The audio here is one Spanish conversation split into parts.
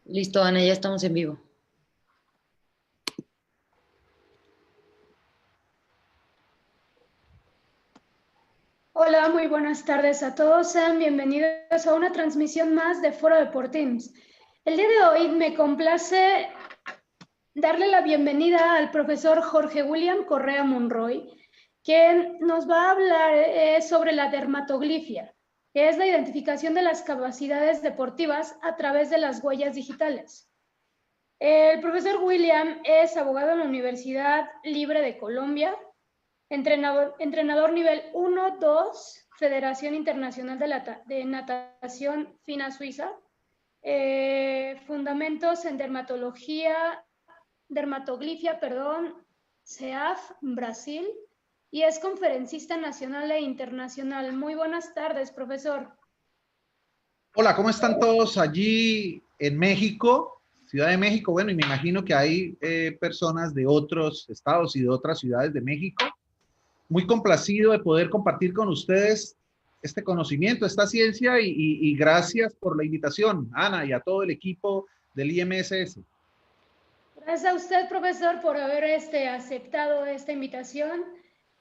Listo, Ana, ya estamos en vivo. Hola, muy buenas tardes a todos. Sean bienvenidos a una transmisión más de Foro Deportims. El día de hoy me complace darle la bienvenida al profesor Jorge William Correa Monroy, quien nos va a hablar sobre la dermatoglifia, que es la identificación de las capacidades deportivas a través de las huellas digitales. El profesor William es abogado en la Universidad Libre de Colombia, entrenador nivel 1, 2, Federación Internacional de Natación Fina Suiza, fundamentos en dermatoglifia, CEAF, Brasil, y es conferencista nacional e internacional. Muy buenas tardes, profesor. Hola, ¿cómo están todos allí en México, Ciudad de México? Bueno, y me imagino que hay personas de otros estados y de otras ciudades de México. Muy complacido de poder compartir con ustedes este conocimiento, esta ciencia y gracias por la invitación, Ana, y a todo el equipo del IMSS. Gracias a usted, profesor, por haber aceptado esta invitación.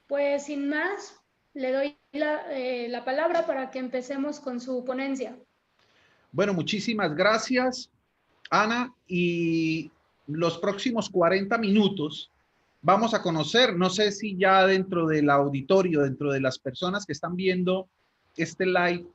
Pues sin más, le doy la palabra para que empecemos con su ponencia. Bueno, muchísimas gracias, Ana, y los próximos 40 minutos vamos a conocer, no sé si ya dentro del auditorio, dentro de las personas que están viendo este live,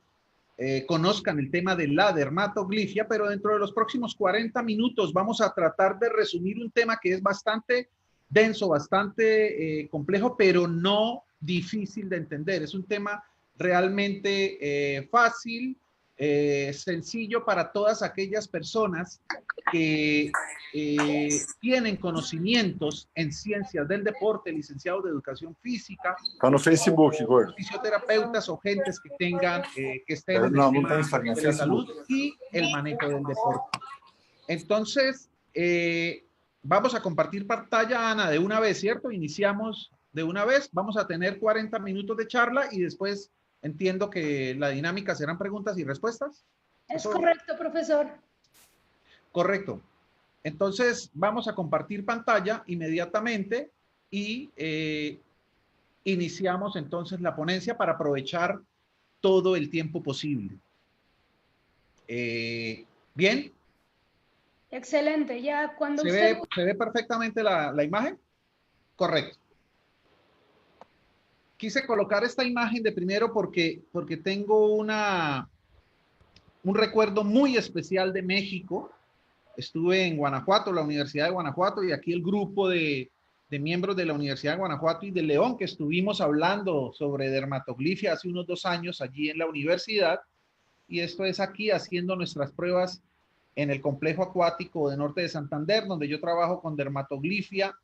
conozcan el tema de la dermatoglifia, pero dentro de los próximos 40 minutos vamos a tratar de resumir un tema que es bastante denso, bastante complejo, pero no difícil de entender. Es un tema realmente fácil, sencillo para todas aquellas personas que tienen conocimientos en ciencias del deporte, licenciados de educación física, Está no Facebook, gordo. fisioterapeutas o gentes que tengan, que estén en el tema de la salud y el manejo del deporte. Entonces, vamos a compartir pantalla, Ana, de una vez, ¿cierto? Iniciamos de una vez, vamos a tener 40 minutos de charla y después entiendo que la dinámica serán preguntas y respuestas. Es correcto, profesor. Correcto. Entonces, vamos a compartir pantalla inmediatamente y iniciamos entonces la ponencia para aprovechar todo el tiempo posible. ¿Bien? Excelente. Ya cuando ¿Se ve perfectamente la imagen? Correcto. Quise colocar esta imagen de primero porque tengo un recuerdo muy especial de México. Estuve en Guanajuato, la Universidad de Guanajuato, y aquí el grupo de miembros de la Universidad de Guanajuato y de León, que estuvimos hablando sobre dermatoglifia hace unos 2 años allí en la universidad, y esto es aquí haciendo nuestras pruebas en el complejo acuático de Norte de Santander, donde yo trabajo con dermatoglifia,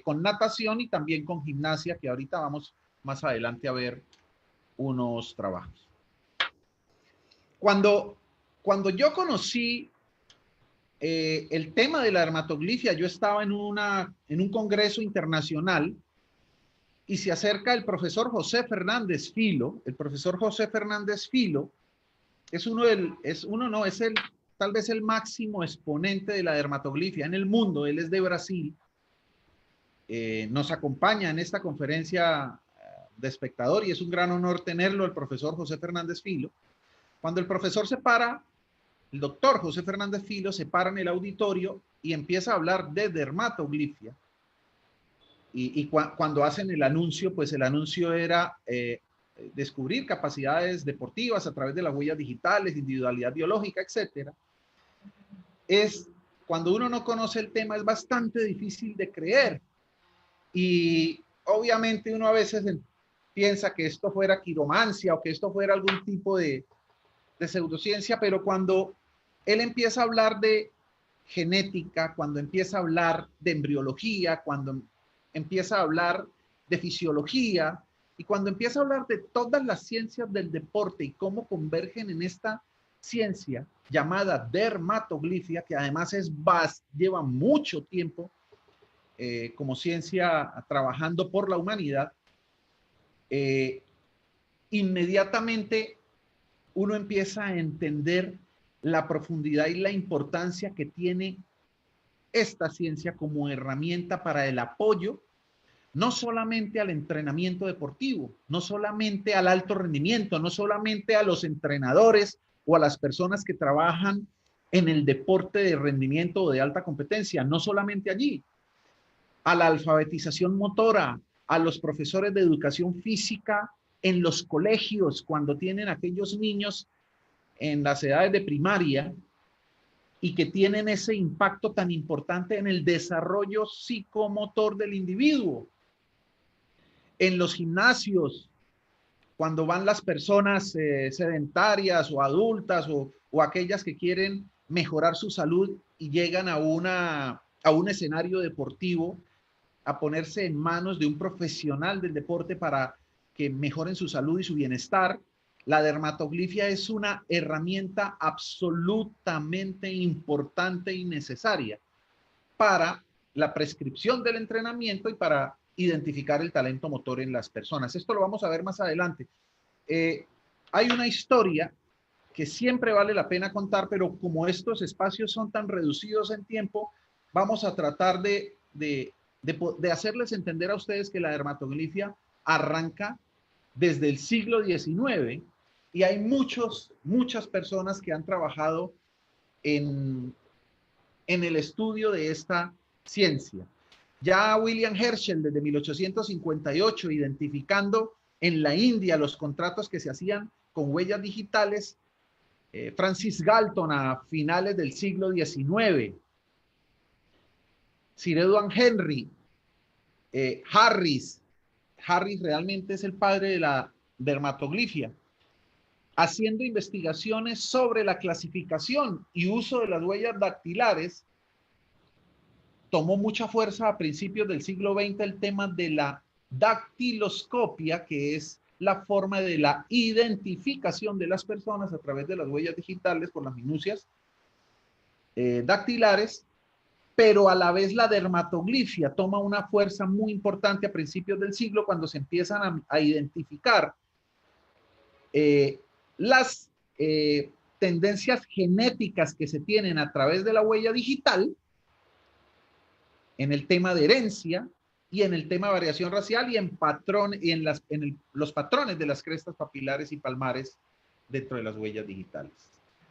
con natación y también con gimnasia, que ahorita vamos más adelante a ver unos trabajos. Cuando yo conocí el tema de la dermatoglifia, yo estaba en un congreso internacional y se acerca el profesor José Fernández Filo. El profesor José Fernández Filo es tal vez el máximo exponente de la dermatoglifia en el mundo. Él es de Brasil. Nos acompaña en esta conferencia de espectador y es un gran honor tenerlo, el profesor José Fernández Filo. Cuando el profesor se para, el doctor José Fernández Filo se para en el auditorio y empieza a hablar de dermatoglifia. Cuando hacen el anuncio, pues el anuncio era descubrir capacidades deportivas a través de las huellas digitales, individualidad biológica, etcétera. Cuando uno no conoce el tema, es bastante difícil de creer. Y obviamente uno a veces piensa que esto fuera quiromancia o que esto fuera algún tipo de pseudociencia, pero cuando él empieza a hablar de genética, cuando empieza a hablar de embriología, cuando empieza a hablar de fisiología y cuando empieza a hablar de todas las ciencias del deporte y cómo convergen en esta ciencia llamada dermatoglifia, que además lleva mucho tiempo como ciencia trabajando por la humanidad, inmediatamente uno empieza a entender la profundidad y la importancia que tiene esta ciencia como herramienta para el apoyo, no solamente al entrenamiento deportivo, no solamente al alto rendimiento, no solamente a los entrenadores o a las personas que trabajan en el deporte de rendimiento o de alta competencia, no solamente allí, a la alfabetización motora, a los profesores de educación física en los colegios, cuando tienen aquellos niños en las edades de primaria y que tienen ese impacto tan importante en el desarrollo psicomotor del individuo. En los gimnasios, cuando van las personas sedentarias o adultas o aquellas que quieren mejorar su salud y llegan a un escenario deportivo, a ponerse en manos de un profesional del deporte para que mejoren su salud y su bienestar. La dermatoglifia es una herramienta absolutamente importante y necesaria para la prescripción del entrenamiento y para identificar el talento motor en las personas. Esto lo vamos a ver más adelante. Hay una historia que siempre vale la pena contar, pero como estos espacios son tan reducidos en tiempo, vamos a tratar de hacerles entender a ustedes que la dermatoglifia arranca desde el siglo XIX y hay muchas personas que han trabajado en el estudio de esta ciencia. Ya William Herschel desde 1858, identificando en la India los contratos que se hacían con huellas digitales, Francis Galton a finales del siglo XIX, Sir Edward Henry, Harris realmente es el padre de la dermatoglifia, haciendo investigaciones sobre la clasificación y uso de las huellas dactilares. Tomó mucha fuerza a principios del siglo XX el tema de la dactiloscopia, que es la forma de la identificación de las personas a través de las huellas digitales por las minucias dactilares, pero a la vez la dermatoglifia toma una fuerza muy importante a principios del siglo cuando se empiezan a identificar las tendencias genéticas que se tienen a través de la huella digital en el tema de herencia y en el tema de variación racial y en los patrones de las crestas papilares y palmares dentro de las huellas digitales.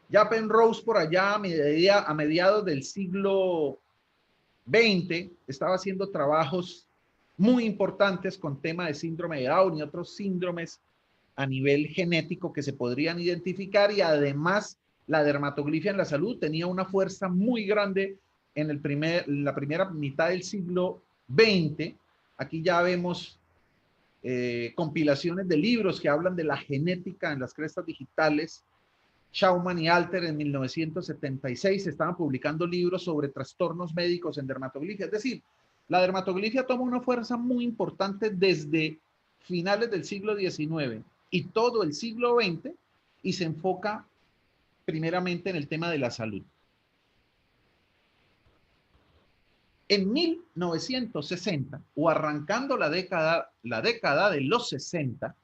Ya Penrose por allá a mediados del siglo XX estaba haciendo trabajos muy importantes con tema de síndrome de Down y otros síndromes a nivel genético que se podrían identificar, y además la dermatoglifia en la salud tenía una fuerza muy grande en la primera mitad del siglo XX. Aquí ya vemos compilaciones de libros que hablan de la genética en las crestas digitales. Schaumann y Alter en 1976 estaban publicando libros sobre trastornos médicos en dermatoglifia. Es decir, la dermatoglifia toma una fuerza muy importante desde finales del siglo XIX y todo el siglo XX, y se enfoca primeramente en el tema de la salud. En 1960, o arrancando la década de los 60,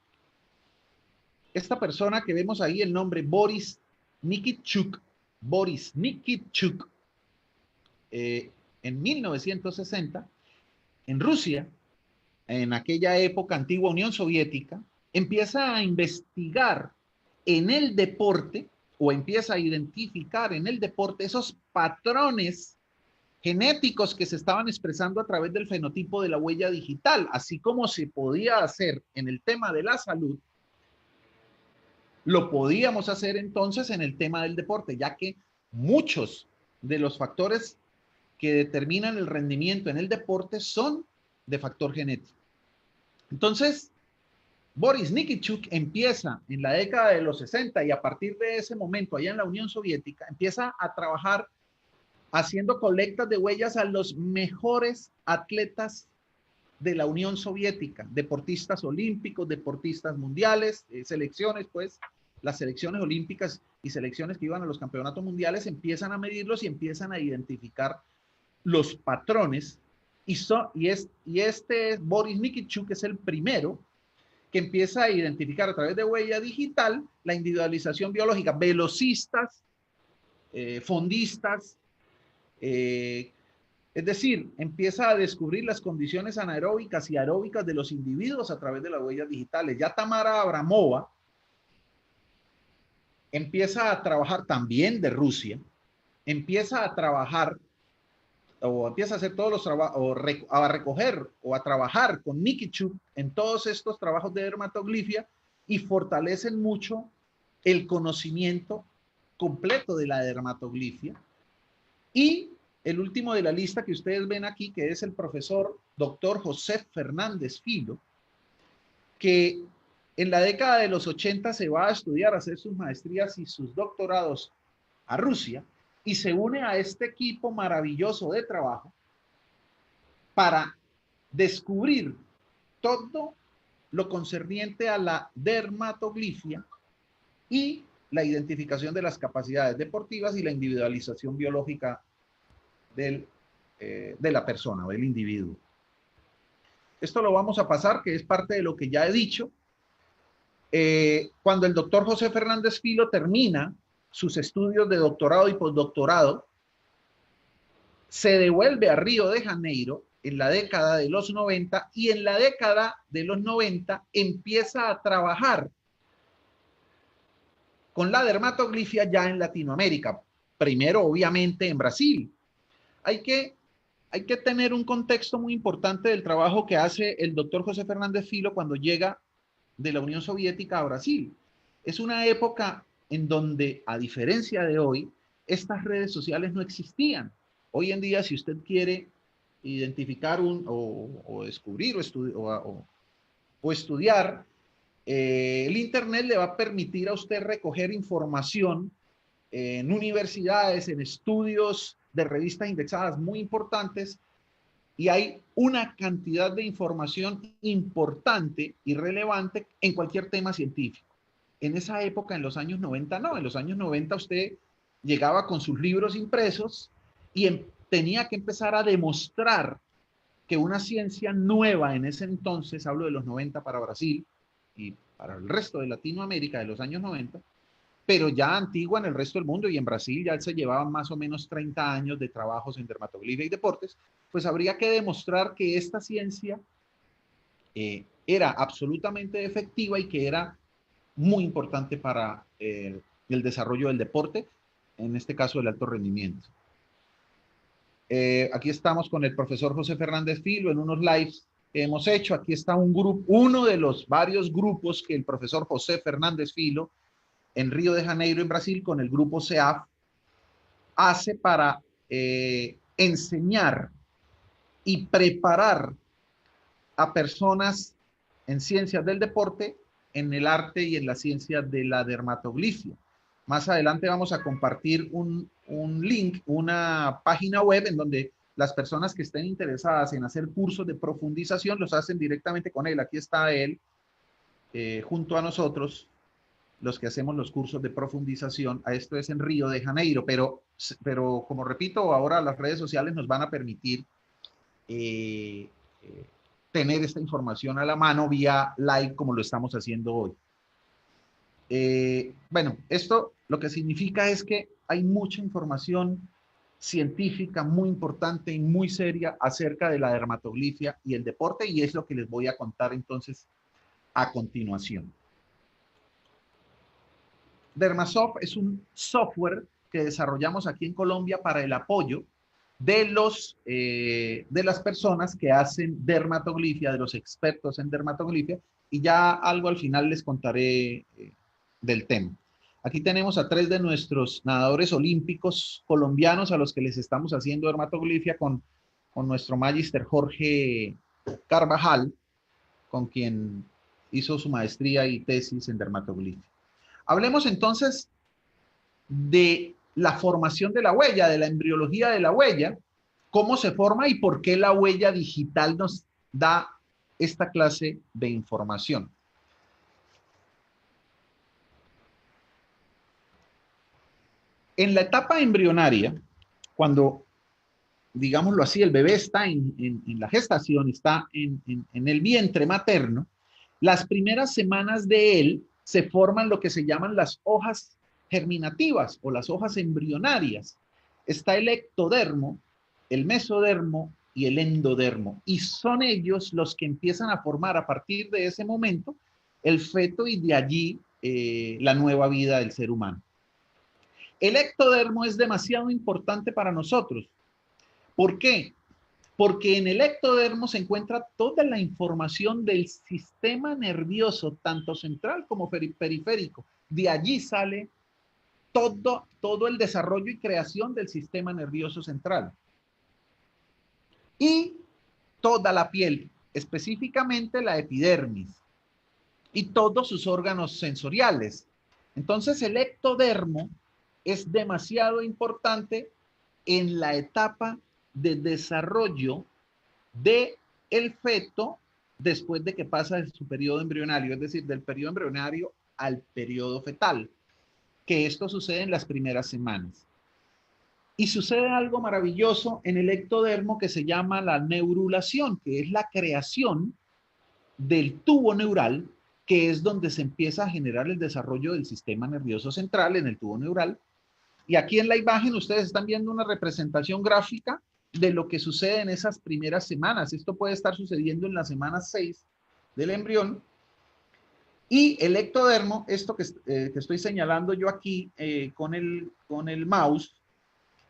esta persona que vemos ahí, el nombre Boris Nikischuk, en 1960, en Rusia, en aquella época antigua Unión Soviética, empieza a investigar en el deporte, o empieza a identificar en el deporte esos patrones genéticos que se estaban expresando a través del fenotipo de la huella digital, así como se podía hacer en el tema de la salud, lo podíamos hacer entonces en el tema del deporte, ya que muchos de los factores que determinan el rendimiento en el deporte son de factor genético. Entonces, Boris Nikischuk empieza en la década de los 60 y a partir de ese momento, allá en la Unión Soviética, empieza a trabajar haciendo colectas de huellas a los mejores atletas de la Unión Soviética, deportistas olímpicos, deportistas mundiales, selecciones, pues, las selecciones olímpicas y selecciones que iban a los campeonatos mundiales empiezan a medirlos y empiezan a identificar los patrones. Y este Boris Nikischuk es el primero que empieza a identificar a través de huella digital la individualización biológica. Velocistas fondistas, es decir, empieza a descubrir las condiciones anaeróbicas y aeróbicas de los individuos a través de las huellas digitales. Ya Tamara Abramova empieza a trabajar también de Rusia, empieza a trabajar o empieza a hacer todos los trabajos, a recoger o a trabajar con Nikichuk en todos estos trabajos de dermatoglifia y fortalecen mucho el conocimiento completo de la dermatoglifia. Y el último de la lista que ustedes ven aquí, que es el profesor doctor José Fernández Filo, que en la década de los 80 se va a estudiar, a hacer sus maestrías y sus doctorados a Rusia, y se une a este equipo maravilloso de trabajo para descubrir todo lo concerniente a la dermatoglifia y la identificación de las capacidades deportivas y la individualización biológica de la persona o del individuo. Esto lo vamos a pasar, que es parte de lo que ya he dicho. Cuando el doctor José Fernández Filo termina sus estudios de doctorado y postdoctorado, se devuelve a Río de Janeiro en la década de los 90 y en la década de los 90 empieza a trabajar con la dermatoglifia ya en Latinoamérica. Primero, obviamente, en Brasil. Hay que tener un contexto muy importante del trabajo que hace el doctor José Fernández Filo cuando llega de la Unión Soviética a Brasil. Es una época en donde, a diferencia de hoy, estas redes sociales no existían. Hoy en día, si usted quiere identificar o descubrir o estudiar, el Internet le va a permitir a usted recoger información en universidades, en estudios de revistas indexadas muy importantes, y hay una cantidad de información importante y relevante en cualquier tema científico. En esa época, en los años 90, no. En los años 90 usted llegaba con sus libros impresos y tenía que empezar a demostrar que una ciencia nueva en ese entonces, hablo de los 90 para Brasil y para el resto de Latinoamérica de los años 90, pero ya antigua en el resto del mundo, y en Brasil ya se llevaban más o menos 30 años de trabajos en dermatoglifia y deportes, pues habría que demostrar que esta ciencia era absolutamente efectiva y que era muy importante para el desarrollo del deporte, en este caso el alto rendimiento. Aquí estamos con el profesor José Fernández Filo en unos lives que hemos hecho. Aquí está un grupo, uno de los varios grupos que el profesor José Fernández Filo en Río de Janeiro, en Brasil, con el grupo CEAF, hace para enseñar y preparar a personas en ciencias del deporte, en el arte y en la ciencia de la dermatoglifia. Más adelante vamos a compartir un link, una página web en donde las personas que estén interesadas en hacer cursos de profundización los hacen directamente con él. Aquí está él junto a nosotros, los que hacemos los cursos de profundización. Esto es en Río de Janeiro, pero como repito, ahora las redes sociales nos van a permitir tener esta información a la mano vía live, como lo estamos haciendo hoy. Bueno, esto lo que significa es que hay mucha información científica muy importante y muy seria acerca de la dermatoglifia y el deporte, y es lo que les voy a contar entonces a continuación. Dermasoft es un software que desarrollamos aquí en Colombia para el apoyo de las personas que hacen dermatoglifia, de los expertos en dermatoglifia, y ya algo al final les contaré del tema. Aquí tenemos a 3 de nuestros nadadores olímpicos colombianos a los que les estamos haciendo dermatoglifia con nuestro magíster Jorge Carvajal, con quien hizo su maestría y tesis en dermatoglifia. Hablemos entonces de la formación de la huella, de la embriología de la huella, cómo se forma y por qué la huella digital nos da esta clase de información. En la etapa embrionaria, cuando, digámoslo así, el bebé está en la gestación, está en el vientre materno, las primeras semanas de él se forman lo que se llaman las hojas germinativas o las hojas embrionarias, está el ectodermo, el mesodermo y el endodermo. Y son ellos los que empiezan a formar a partir de ese momento el feto y de allí la nueva vida del ser humano. El ectodermo es demasiado importante para nosotros. ¿Por qué? Porque en el ectodermo se encuentra toda la información del sistema nervioso, tanto central como periférico. De allí sale todo el desarrollo y creación del sistema nervioso central. Y toda la piel, específicamente la epidermis, y todos sus órganos sensoriales. Entonces el ectodermo es demasiado importante en la etapa de desarrollo del feto después de que pasa de su periodo embrionario, es decir, del periodo embrionario al periodo fetal, que esto sucede en las primeras semanas. Y sucede algo maravilloso en el ectodermo que se llama la neurulación, que es la creación del tubo neural, que es donde se empieza a generar el desarrollo del sistema nervioso central en el tubo neural. Y aquí en la imagen ustedes están viendo una representación gráfica de lo que sucede en esas primeras semanas. Esto puede estar sucediendo en la semana 6 del embrión. Y el ectodermo, esto que estoy señalando yo aquí con el mouse,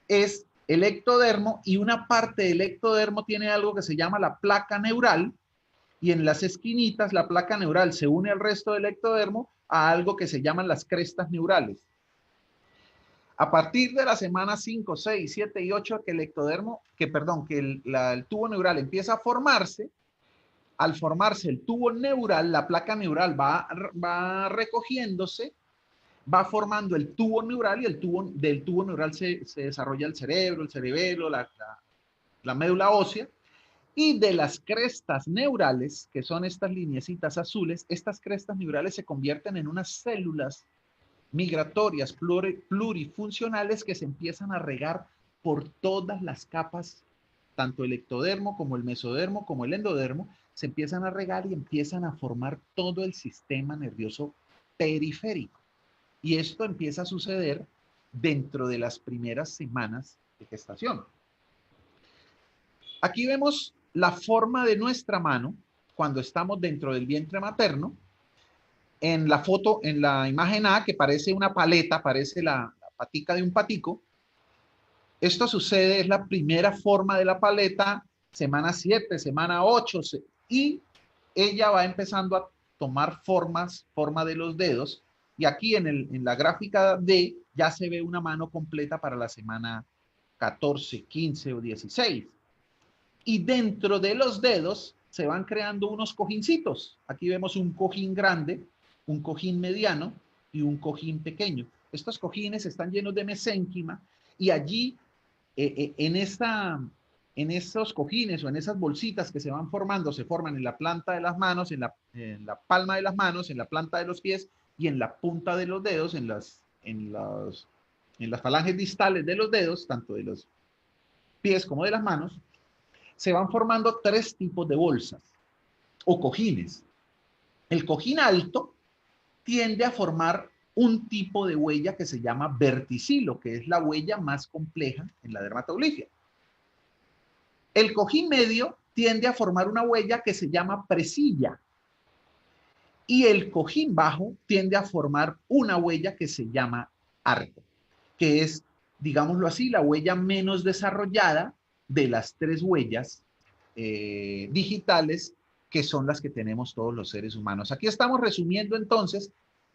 es el ectodermo, y una parte del ectodermo tiene algo que se llama la placa neural, y en las esquinitas la placa neural se une al resto del ectodermo a algo que se llaman las crestas neurales. A partir de la semana 5, 6, 7 y 8 que el tubo neural empieza a formarse, al formarse el tubo neural, la placa neural va recogiéndose, va formando el tubo neural, y del tubo neural se desarrolla el cerebelo, la médula ósea, y de las crestas neurales, que son estas lineecitas azules, estas crestas neurales se convierten en unas células migratorias plurifuncionales que se empiezan a regar por todas las capas, tanto el ectodermo como el mesodermo como el endodermo, se empiezan a regar y empiezan a formar todo el sistema nervioso periférico. Y esto empieza a suceder dentro de las primeras semanas de gestación. Aquí vemos la forma de nuestra mano cuando estamos dentro del vientre materno. En la foto, en la imagen A, que parece una paleta, parece la patica de un patico. Esto sucede, es la primera forma de la paleta, semana 7, semana 8, y ella va empezando a tomar forma de los dedos. Y aquí en la gráfica D ya se ve una mano completa para la semana 14, 15 o 16. Y dentro de los dedos se van creando unos cojincitos. Aquí vemos un cojín grande, un cojín mediano y un cojín pequeño. Estos cojines están llenos de mesénquima, y allí en esos cojines o en esas bolsitas que se van formando, se forman en la planta de las manos, en la palma de las manos, en la planta de los pies y en la punta de los dedos, en las falanges distales de los dedos, tanto de los pies como de las manos. Se van formando 3 tipos de bolsas o cojines. El cojín alto tiende a formar un tipo de huella que se llama verticilo, que es la huella más compleja en la dermatoglifia. El cojín medio tiende a formar una huella que se llama presilla. Y el cojín bajo tiende a formar una huella que se llama arco, que es, digámoslo así, la huella menos desarrollada de las 3 huellas digitales que son las que tenemos todos los seres humanos. Aquí estamos resumiendo entonces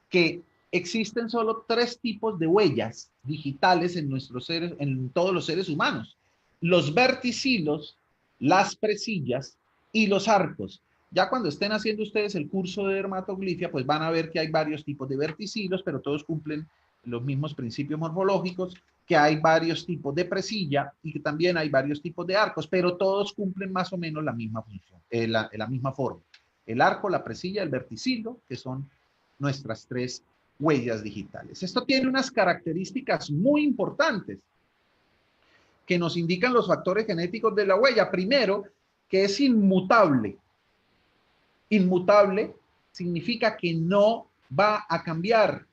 que existen solo 3 tipos de huellas digitales en todos los seres humanos: los verticilos, las presillas y los arcos. Ya cuando estén haciendo ustedes el curso de dermatoglifia, pues van a ver que hay varios tipos de verticilos, pero todos cumplen los mismos principios morfológicos, que hay varios tipos de presilla y que también hay varios tipos de arcos, pero todos cumplen más o menos la misma función, la misma forma. El arco, la presilla, el verticilo, que son nuestras 3 huellas digitales. Esto tiene unas características muy importantes que nos indican los factores genéticos de la huella. Primero, que es inmutable. Inmutable significa que no va a cambiar.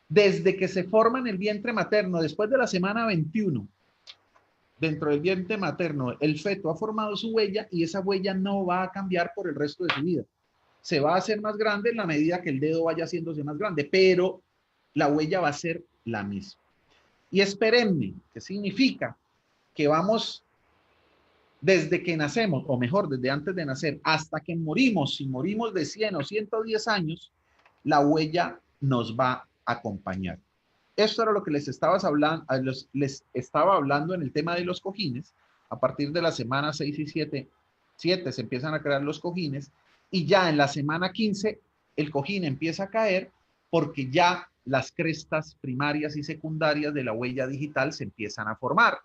desde que se forma en el vientre materno, después de la semana 21, dentro del vientre materno, el feto ha formado su huella y esa huella no va a cambiar por el resto de su vida. Se va a hacer más grande en la medida que el dedo vaya haciéndose más grande, pero la huella va a ser la misma. Y es perenne, que significa que vamos desde que nacemos, o mejor, desde antes de nacer, hasta que morimos, si morimos de 100 o 110 años, la huella nos va a acompañar. Esto era lo que les estaba hablando en el tema de los cojines. A partir de la semana 6 y 7 se empiezan a crear los cojines y ya en la semana 15 el cojín empieza a caer porque ya las crestas primarias y secundarias de la huella digital se empiezan a formar.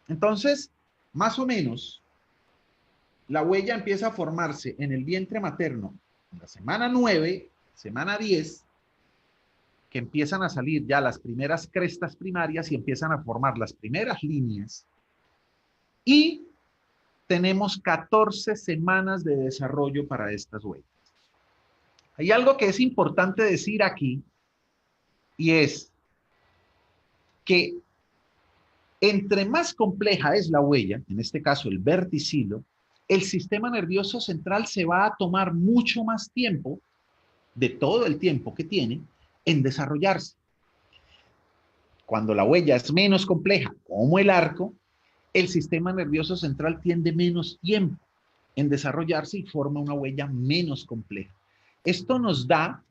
Entonces, más o menos, la huella empieza a formarse en el vientre materno en la semana 9, semana 10, que empiezan a salir ya las primeras crestas primarias y empiezan a formar las primeras líneas. Y tenemos 14 semanas de desarrollo para estas huellas. Hay algo que es importante decir aquí y es que entre más compleja es la huella, en este caso el verticilo, el sistema nervioso central se va a tomar mucho más tiempo, de todo el tiempo que tiene, en desarrollarse. Cuando la huella es menos compleja, como el arco, el sistema nervioso central tiene menos tiempo en desarrollarse y forma una huella menos compleja. Esto nos da,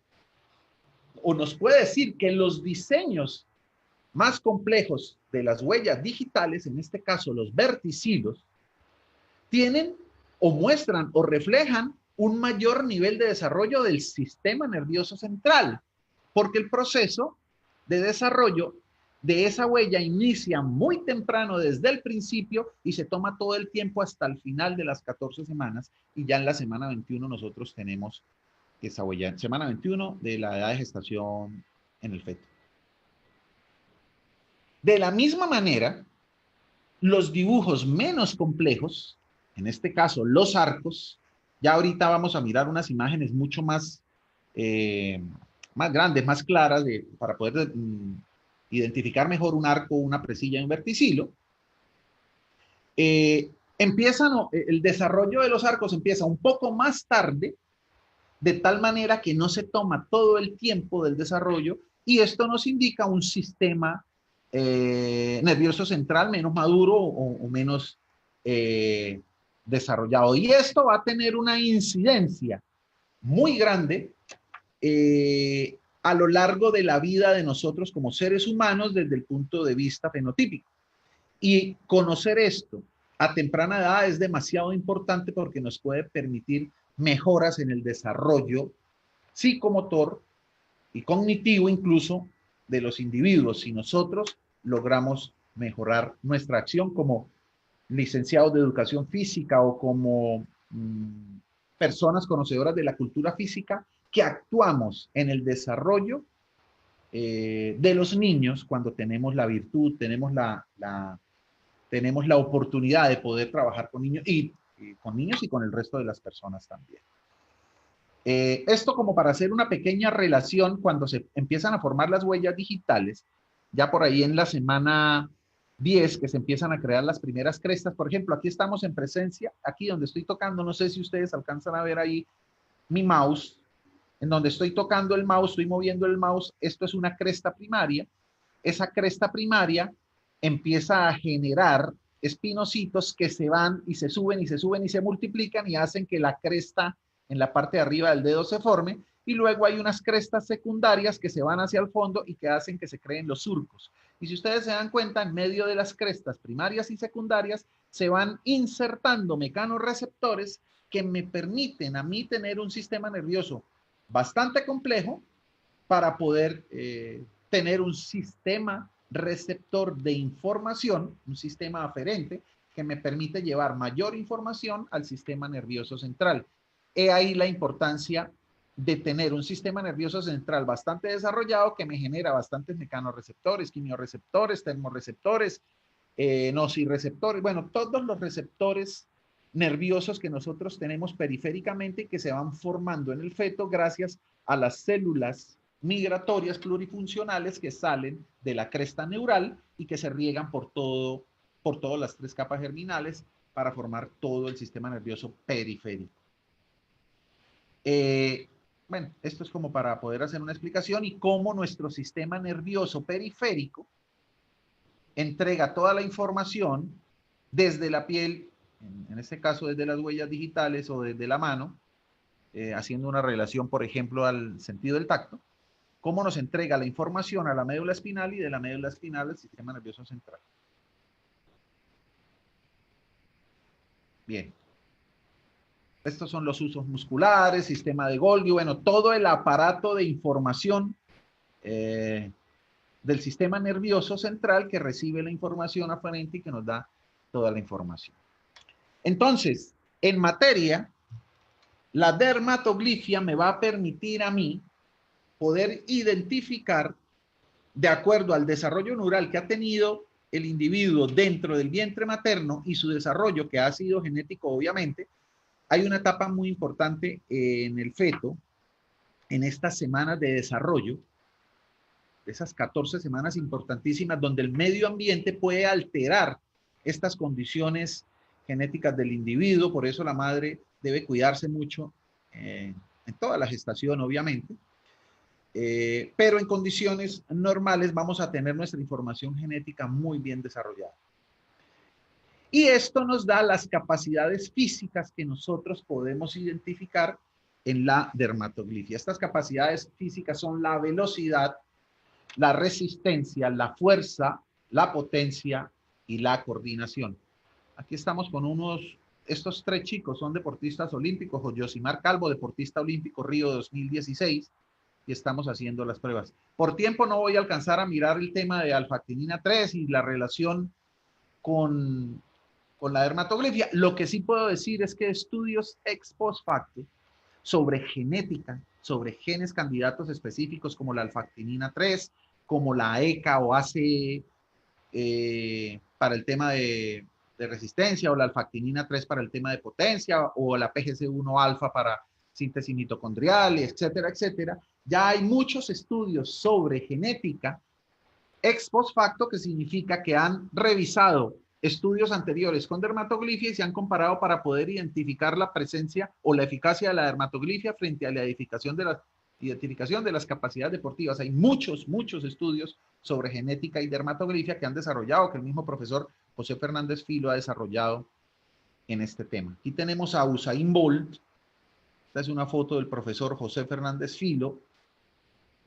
o nos puede decir que los diseños más complejos de las huellas digitales, en este caso los verticilos, tienen o muestran o reflejan un mayor nivel de desarrollo del sistema nervioso central, porque el proceso de desarrollo de esa huella inicia muy temprano desde el principio y se toma todo el tiempo hasta el final de las 14 semanas y ya en la semana 21 nosotros tenemos esa huella, semana 21 de la edad de gestación en el feto. De la misma manera, los dibujos menos complejos, en este caso los arcos, ya ahorita vamos a mirar unas imágenes mucho más grandes, más claras, para poder identificar mejor un arco, una presilla y un verticilo. El desarrollo de los arcos empieza un poco más tarde, de tal manera que no se toma todo el tiempo del desarrollo y esto nos indica un sistema nervioso central menos maduro o menos desarrollado. Y esto va a tener una incidencia muy grande a lo largo de la vida de nosotros como seres humanos desde el punto de vista fenotípico. Y conocer esto a temprana edad es demasiado importante porque nos puede permitir mejoras en el desarrollo psicomotor y cognitivo incluso de los individuos si nosotros logramos mejorar nuestra acción como licenciados de educación física o como personas conocedoras de la cultura física que actuamos en el desarrollo de los niños cuando tenemos la virtud, tenemos la oportunidad de poder trabajar con niños y con el resto de las personas también. Esto como para hacer una pequeña relación cuando se empiezan a formar las huellas digitales, ya por ahí en la semana 10 que se empiezan a crear las primeras crestas. Por ejemplo, aquí estamos en presencia, aquí donde estoy tocando, no sé si ustedes alcanzan a ver ahí mi mouse, en donde estoy tocando el mouse, estoy moviendo el mouse, esto es una cresta primaria. Esa cresta primaria empieza a generar espinocitos que se van y se suben y se suben y se multiplican y hacen que la cresta en la parte de arriba del dedo se forme y luego hay unas crestas secundarias que se van hacia el fondo y que hacen que se creen los surcos. Y si ustedes se dan cuenta, en medio de las crestas primarias y secundarias se van insertando mecanorreceptores que me permiten a mí tener un sistema nervioso bastante complejo para poder tener un sistema receptor de información, un sistema aferente que me permite llevar mayor información al sistema nervioso central. He ahí la importancia de tener un sistema nervioso central bastante desarrollado que me genera bastantes mecanorreceptores, quimioreceptores, termorreceptores, nociceptores, bueno, todos los receptores nerviosos que nosotros tenemos periféricamente y que se van formando en el feto gracias a las células migratorias plurifuncionales que salen de la cresta neural y que se riegan por todas las 3 capas germinales para formar todo el sistema nervioso periférico. Bueno, esto es como para poder hacer una explicación y cómo nuestro sistema nervioso periférico entrega toda la información desde la piel, en este caso desde las huellas digitales o desde la mano, haciendo una relación, por ejemplo, al sentido del tacto, cómo nos entrega la información a la médula espinal y de la médula espinal al sistema nervioso central. Bien. Estos son los usos musculares, sistema de Golgi, bueno, todo el aparato de información del sistema nervioso central que recibe la información aferente y que nos da toda la información. Entonces, en materia, la dermatoglifia me va a permitir a mí poder identificar, de acuerdo al desarrollo neural que ha tenido el individuo dentro del vientre materno y su desarrollo que ha sido genético, obviamente. Hay una etapa muy importante en el feto, en estas semanas de desarrollo, esas 14 semanas importantísimas, donde el medio ambiente puede alterar estas condiciones genéticas del individuo. Por eso la madre debe cuidarse mucho en toda la gestación, obviamente. Pero en condiciones normales vamos a tener nuestra información genética muy bien desarrollada. Y esto nos da las capacidades físicas que nosotros podemos identificar en la dermatoglifia. Estas capacidades físicas son la velocidad, la resistencia, la fuerza, la potencia y la coordinación. Aquí estamos con estos 3 chicos son deportistas olímpicos. Josimar Calvo, deportista olímpico Río 2016, y estamos haciendo las pruebas. Por tiempo no voy a alcanzar a mirar el tema de alfa-actinina 3 y la relación con la dermatoglifia. Lo que sí puedo decir es que estudios ex post facto sobre genética, sobre genes candidatos específicos como la alfa-actinina 3, como la ECA o ACE para el tema de resistencia, o la alfa-actinina 3 para el tema de potencia, o la PGC1 alfa para síntesis mitocondrial, etcétera, etcétera. Ya hay muchos estudios sobre genética ex post facto, que significa que han revisado estudios anteriores con dermatoglifia y se han comparado para poder identificar la presencia o la eficacia de la dermatoglifia frente a la identificación de las capacidades deportivas. Hay muchos estudios sobre genética y dermatoglifia que han desarrollado, que el mismo profesor José Fernández Filo ha desarrollado en este tema. Aquí tenemos a Usain Bolt. Esta es una foto del profesor José Fernández Filo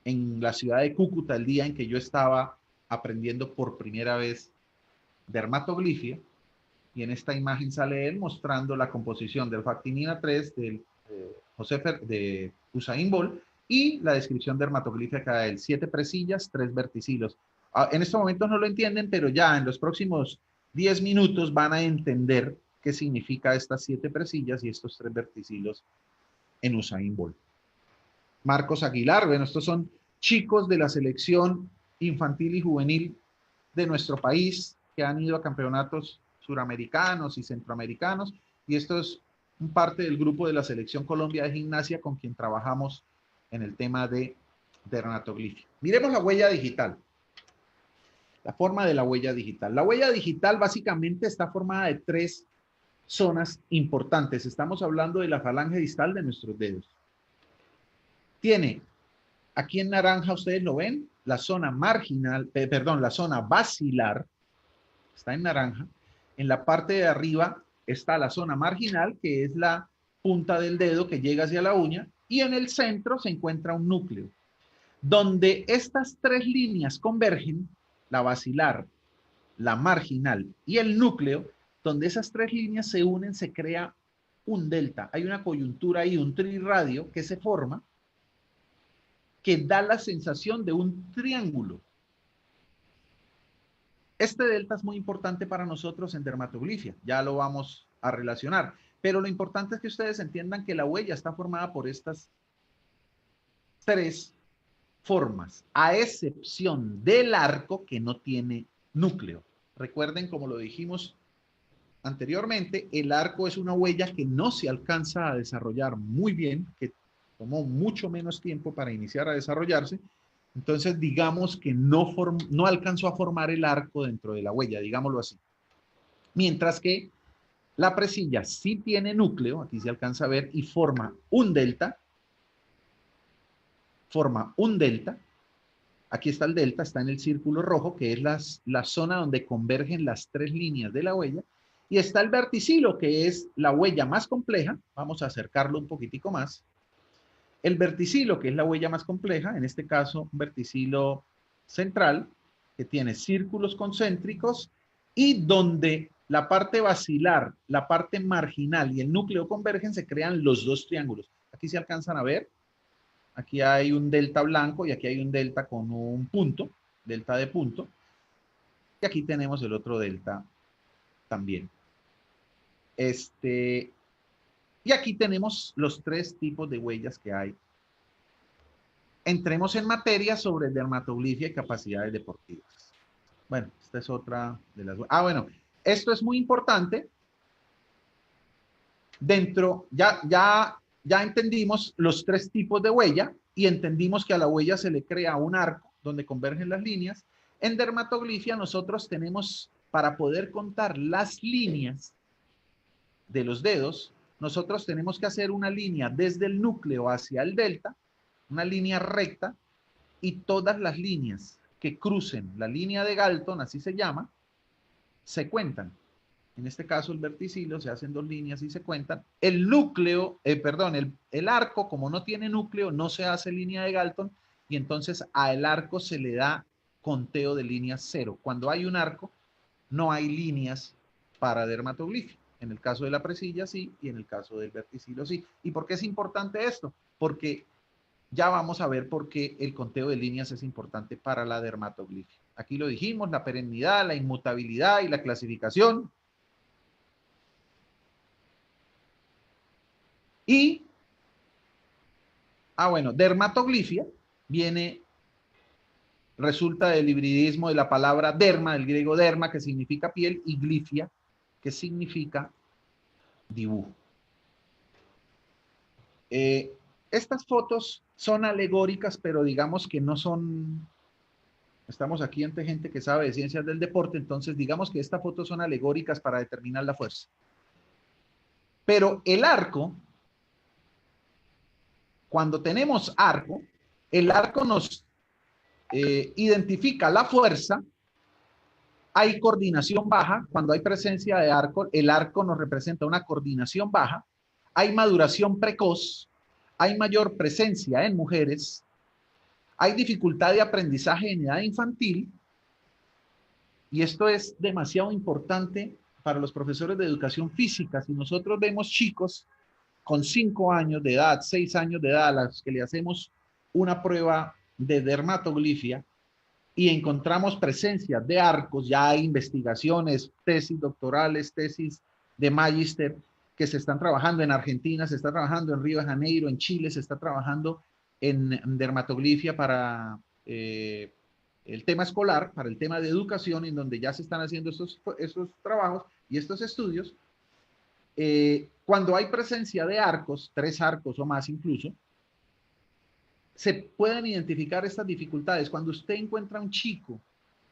en la ciudad de Cúcuta, el día en que yo estaba aprendiendo por primera vez dermatoglifia, y en esta imagen sale él mostrando la composición del alfa-actinina 3 de Usain Bolt y la descripción dermatoglífica de él: 7 presillas, 3 verticilos. En estos momentos no lo entienden, pero ya en los próximos 10 minutos van a entender qué significa estas 7 presillas y estos 3 verticilos en Usain Bolt. Marcos Aguilar, bueno, estos son chicos de la selección infantil y juvenil de nuestro país que han ido a campeonatos suramericanos y centroamericanos, y esto es un parte del grupo de la Selección Colombia de Gimnasia con quien trabajamos en el tema de dermatoglifia. Miremos la huella digital. La forma de la huella digital. La huella digital básicamente está formada de 3 zonas importantes. Estamos hablando de la falange distal de nuestros dedos. Tiene, aquí en naranja ustedes lo ven, la zona marginal, la zona basilar, está en naranja. En la parte de arriba está la zona marginal, que es la punta del dedo que llega hacia la uña, y en el centro se encuentra un núcleo. Donde estas 3 líneas convergen, la basilar, la marginal y el núcleo, donde esas 3 líneas se unen, se crea un delta. Hay una coyuntura ahí, un trirradio que se forma, que da la sensación de un triángulo. Este delta es muy importante para nosotros en dermatoglifia, ya lo vamos a relacionar, pero lo importante es que ustedes entiendan que la huella está formada por estas 3 formas, a excepción del arco que no tiene núcleo. Recuerden, como lo dijimos anteriormente, el arco es una huella que no se alcanza a desarrollar muy bien, que tomó mucho menos tiempo para iniciar a desarrollarse. Entonces, digamos que no alcanzó a formar el arco dentro de la huella, digámoslo así. Mientras que la presilla sí tiene núcleo, aquí se alcanza a ver, y forma un delta. Aquí está el delta, está en el círculo rojo, que es la zona donde convergen las tres líneas de la huella. Y está el verticilo, que es la huella más compleja. Vamos a acercarlo un poquitico más. El verticilo, que es la huella más compleja, en este caso un verticilo central, que tiene círculos concéntricos y donde la parte basilar, la parte marginal y el núcleo convergen, se crean los dos triángulos. Aquí se alcanzan a ver. Aquí hay un delta blanco y aquí hay un delta con un punto, delta de punto. Y aquí tenemos el otro delta también. Y aquí tenemos los tres tipos de huellas que hay. Entremos en materia sobre dermatoglifia y capacidades deportivas. Bueno, esta es otra de las... bueno, esto es muy importante. Ya entendimos los tres tipos de huella y entendimos que a la huella se le crea un arco donde convergen las líneas. En dermatoglifia nosotros tenemos, para poder contar las líneas de los dedos, nosotros tenemos que hacer una línea desde el núcleo hacia el delta, una línea recta, y todas las líneas que crucen la línea de Galton, así se llama, se cuentan. En este caso el verticilo se hacen dos líneas y se cuentan. El núcleo, el arco, como no tiene núcleo, no se hace línea de Galton, y entonces al arco se le da conteo de líneas 0. Cuando hay un arco, no hay líneas para dermatoglifia. En el caso de la presilla sí, y en el caso del verticilo sí. ¿Y por qué es importante esto? Porque ya vamos a ver por qué el conteo de líneas es importante para la dermatoglifia. Aquí lo dijimos, la perennidad, la inmutabilidad y la clasificación. Y, dermatoglifia resulta del hibridismo de la palabra derma, del griego derma, que significa piel, y glifia, que significa dibujo. Estas fotos son alegóricas, pero digamos que no son... Estamos aquí ante gente que sabe de ciencias del deporte, entonces digamos que estas fotos son alegóricas para determinar la fuerza. Pero el arco, cuando tenemos arco, el arco nos identifica la fuerza. Hay coordinación baja. Cuando hay presencia de arco, el arco nos representa una coordinación baja. Hay maduración precoz. Hay mayor presencia en mujeres. Hay dificultad de aprendizaje en edad infantil. Y esto es demasiado importante para los profesores de educación física. Si nosotros vemos chicos con 5 años de edad, 6 años de edad, a los que le hacemos una prueba de dermatoglifia y encontramos presencia de arcos, ya hay investigaciones, tesis doctorales, tesis de magíster que se están trabajando en Argentina, se está trabajando en Río de Janeiro, en Chile, se está trabajando en dermatoglifia para el tema escolar, para el tema de educación, en donde ya se están haciendo estos trabajos y estos estudios. Cuando hay presencia de arcos, 3 arcos o más incluso, se pueden identificar estas dificultades. Cuando usted encuentra a un chico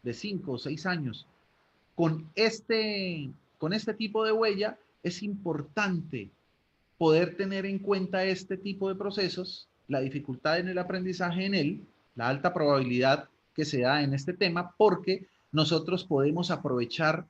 de 5 o 6 años con este tipo de huella, es importante poder tener en cuenta este tipo de procesos, la dificultad en el aprendizaje en él, la alta probabilidad que se da en este tema, porque nosotros podemos aprovechar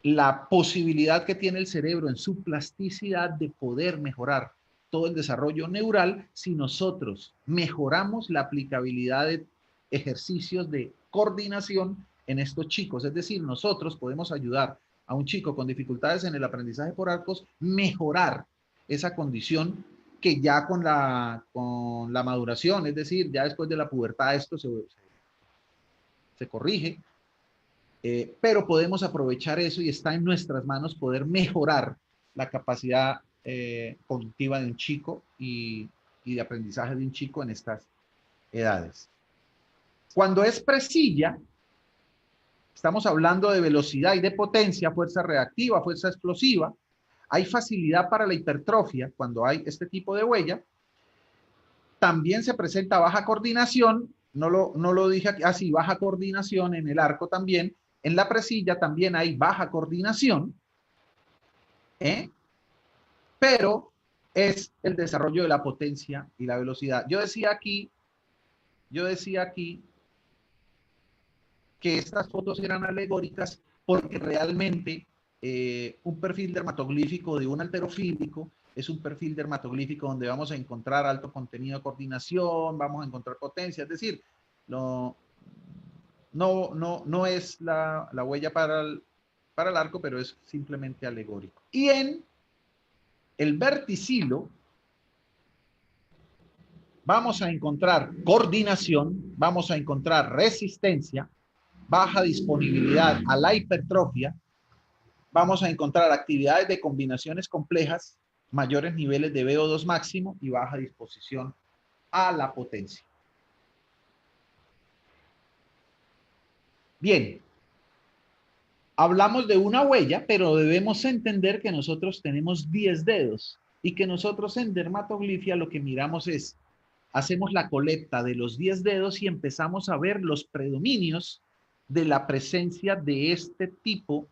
la posibilidad que tiene el cerebro en su plasticidad de poder mejorar todo el desarrollo neural si nosotros mejoramos la aplicabilidad de ejercicios de coordinación en estos chicos. Es decir, nosotros podemos ayudar a un chico con dificultades en el aprendizaje por arcos, mejorar esa condición que ya con la maduración, es decir, ya después de la pubertad esto se corrige. Pero podemos aprovechar eso y está en nuestras manos poder mejorar la capacidad cognitiva de un chico y de aprendizaje de un chico en estas edades. Cuando es presilla, estamos hablando de velocidad y de potencia, fuerza reactiva, fuerza explosiva. Hay facilidad para la hipertrofia cuando hay este tipo de huella También se presenta baja coordinación, no lo dije aquí, así, baja coordinación en el arco también. En la presilla también hay baja coordinación, pero es el desarrollo de la potencia y la velocidad. Yo decía aquí que estas fotos eran alegóricas porque realmente un perfil dermatoglífico de un halterofílico es un perfil dermatoglífico donde vamos a encontrar alto contenido de coordinación, vamos a encontrar potencia, es decir, no es la huella para el arco, pero es simplemente alegórico. Y en el verticilo vamos a encontrar coordinación, vamos a encontrar resistencia, baja disponibilidad a la hipertrofia, vamos a encontrar actividades de combinaciones complejas, mayores niveles de VO2 máximo y baja disposición a la potencia. Bien, hablamos de una huella, pero debemos entender que nosotros tenemos 10 dedos y que nosotros en dermatoglifia lo que miramos es, hacemos la colecta de los 10 dedos y empezamos a ver los predominios de la presencia de este tipo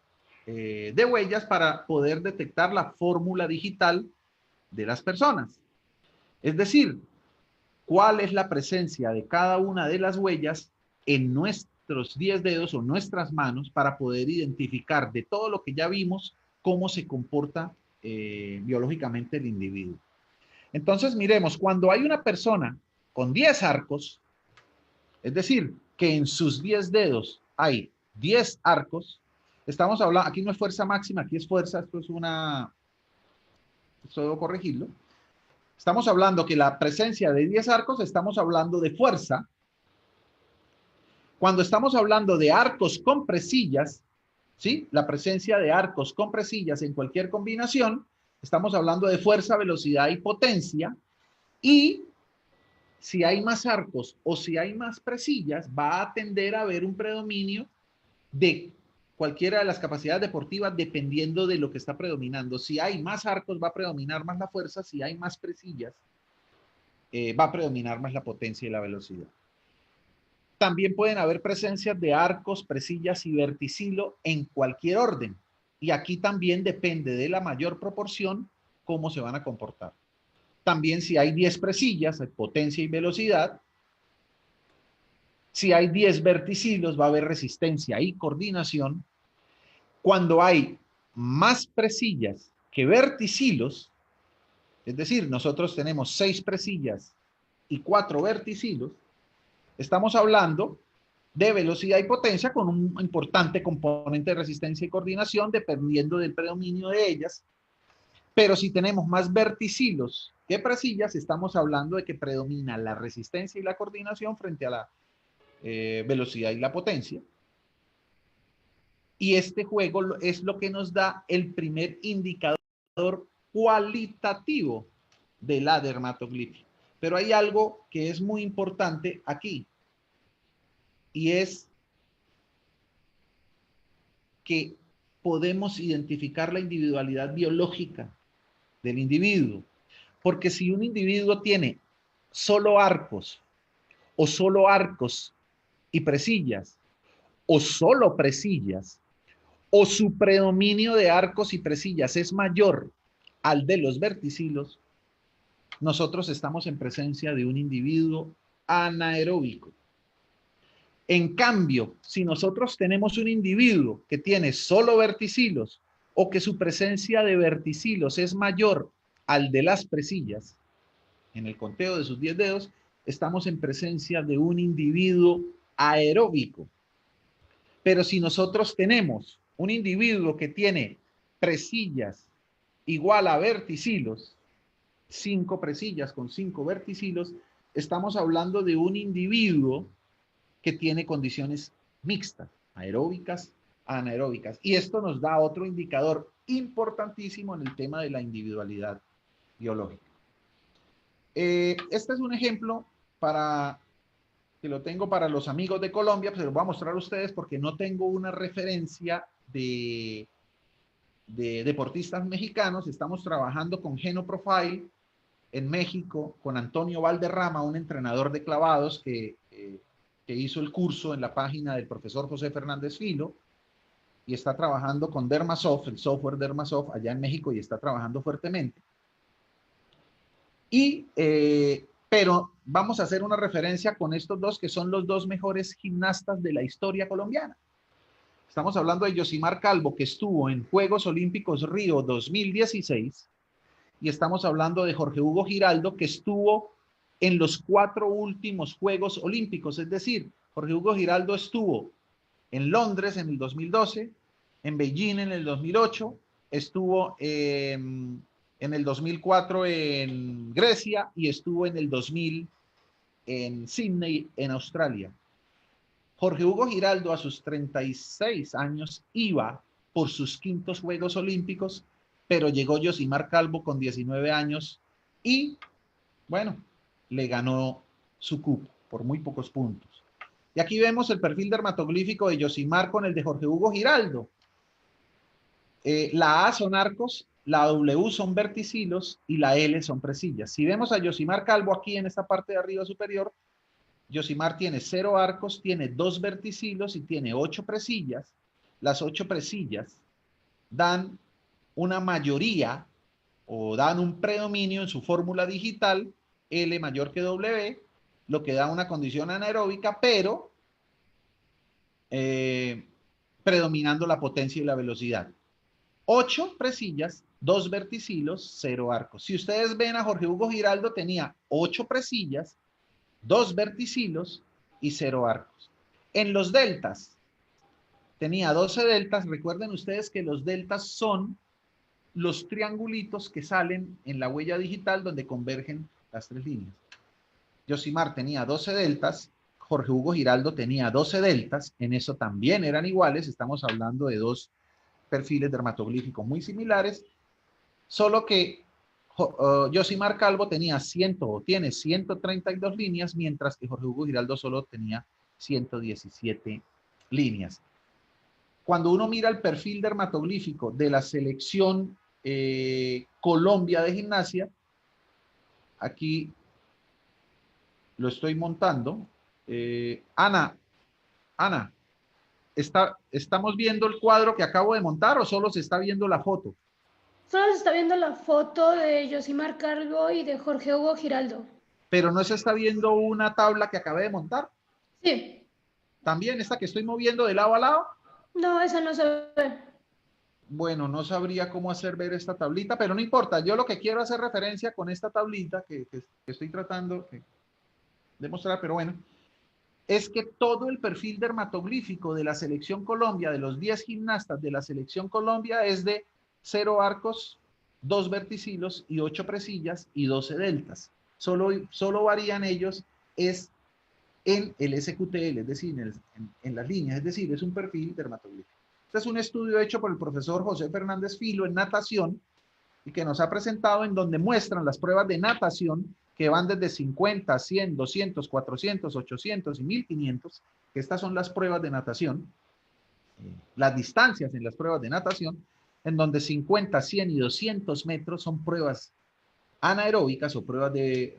de huellas para poder detectar la fórmula digital de las personas. Es decir, cuál es la presencia de cada una de las huellas en nuestros 10 dedos o nuestras manos para poder identificar de todo lo que ya vimos cómo se comporta biológicamente el individuo. Entonces, miremos, cuando hay una persona con 10 arcos, es decir, que en sus 10 dedos hay 10 arcos, estamos hablando, aquí no es fuerza máxima, aquí es fuerza, esto debo corregirlo. Estamos hablando que la presencia de 10 arcos, estamos hablando de fuerza. Cuando estamos hablando de arcos con presillas, ¿sí? La presencia de arcos con presillas en cualquier combinación, estamos hablando de fuerza, velocidad y potencia. Y si hay más arcos o si hay más presillas, va a tender a haber un predominio de cualquiera de las capacidades deportivas dependiendo de lo que está predominando. Si hay más arcos, va a predominar más la fuerza. Si hay más presillas, va a predominar más la potencia y la velocidad. También pueden haber presencias de arcos, presillas y verticilo en cualquier orden. Y aquí también depende de la mayor proporción cómo se van a comportar. También si hay 10 presillas, potencia y velocidad. Si hay 10 verticilos, va a haber resistencia y coordinación. Cuando hay más presillas que verticilos, es decir, nosotros tenemos 6 presillas y 4 verticilos, estamos hablando de velocidad y potencia con un importante componente de resistencia y coordinación dependiendo del predominio de ellas. Pero si tenemos más verticilos que presillas, estamos hablando de que predomina la resistencia y la coordinación frente a la velocidad y la potencia. Y este juego es lo que nos da el primer indicador cualitativo de la dermatoglifia. Pero hay algo que es muy importante aquí, y es que podemos identificar la individualidad biológica del individuo. Porque si un individuo tiene solo arcos y presillas, o solo presillas, o su predominio de arcos y presillas es mayor al de los verticilos, nosotros estamos en presencia de un individuo anaeróbico. En cambio, si nosotros tenemos un individuo que tiene solo verticilos o que su presencia de verticilos es mayor al de las presillas, en el conteo de sus 10 dedos, estamos en presencia de un individuo aeróbico. Pero si nosotros tenemos un individuo que tiene presillas igual a verticilos, 5 presillas con 5 verticilos, estamos hablando de un individuo que tiene condiciones mixtas, aeróbicas, anaeróbicas. Y esto nos da otro indicador importantísimo en el tema de la individualidad biológica. Este es un ejemplo que lo tengo para los amigos de Colombia, pues se lo voy a mostrar a ustedes porque no tengo una referencia de deportistas mexicanos. Estamos trabajando con Genoprofile en México con Antonio Valderrama, un entrenador de clavados que hizo el curso en la página del profesor José Fernández Filo y está trabajando con Dermasoft, el software Dermasoft allá en México, y está trabajando fuertemente. Pero vamos a hacer una referencia con estos dos que son los dos mejores gimnastas de la historia colombiana. Estamos hablando de Yosimar Calvo, que estuvo en Juegos Olímpicos Río 2016, y estamos hablando de Jorge Hugo Giraldo, que estuvo en los 4 últimos Juegos Olímpicos. Es decir, Jorge Hugo Giraldo estuvo en Londres en el 2012, en Beijing en el 2008, estuvo en el 2004 en Grecia y estuvo en el 2000 en Sydney, en Australia. Jorge Hugo Giraldo a sus 36 años iba por sus 5º Juegos Olímpicos, pero llegó Yosimar Calvo con 19 años y, bueno, le ganó su cupo por muy pocos puntos. Y aquí vemos el perfil dermatoglífico de Yosimar con el de Jorge Hugo Giraldo. La A son arcos, la W son verticilos y la L son presillas. Si vemos a Yosimar Calvo aquí en esta parte de arriba superior, Yosimar tiene 0 arcos, tiene 2 verticilos y tiene 8 presillas. Las 8 presillas dan una mayoría o dan un predominio en su fórmula digital, L mayor que W, lo que da una condición anaeróbica, pero predominando la potencia y la velocidad. 8 presillas, 2 verticilos, 0 arcos. Si ustedes ven a Jorge Hugo Giraldo, tenía 8 presillas, 2 verticilos y 0 arcos. En los deltas, tenía 12 deltas. Recuerden ustedes que los deltas son los triangulitos que salen en la huella digital donde convergen las 3 líneas. Yosimar tenía 12 deltas, Jorge Hugo Giraldo tenía 12 deltas, en eso también eran iguales, estamos hablando de 2 perfiles dermatoglíficos muy similares, solo que Yosimar Calvo tiene 132 líneas, mientras que Jorge Hugo Giraldo solo tenía 117 líneas. Cuando uno mira el perfil dermatoglífico de la selección Colombia de gimnasia, aquí lo estoy montando. Ana, ¿estamos viendo el cuadro que acabo de montar o solo se está viendo la foto? Solo se está viendo la foto de Yosimar Calvo y de Jorge Hugo Giraldo. Pero no se está viendo una tabla que acabé de montar. Sí. También esta que estoy moviendo de lado a lado. No, esa no se ve. Bueno, no sabría cómo hacer ver esta tablita, pero no importa. Yo lo que quiero hacer referencia con esta tablita que estoy tratando de mostrar, pero bueno, es que todo el perfil dermatoglífico de la selección Colombia, de los 10 gimnastas de la selección Colombia, es de 0 arcos, 2 verticilos y 8 presillas y 12 deltas. Solo varían ellos es en el SQTL, es decir, en las líneas, es decir, es un perfil dermatoglífico. Este es un estudio hecho por el profesor José Fernández Filo en natación y que nos ha presentado en donde muestran las pruebas de natación que van desde 50, 100, 200, 400, 800 y 1500, que estas son las pruebas de natación, las distancias en las pruebas de natación, en donde 50, 100 y 200 metros son pruebas anaeróbicas o pruebas de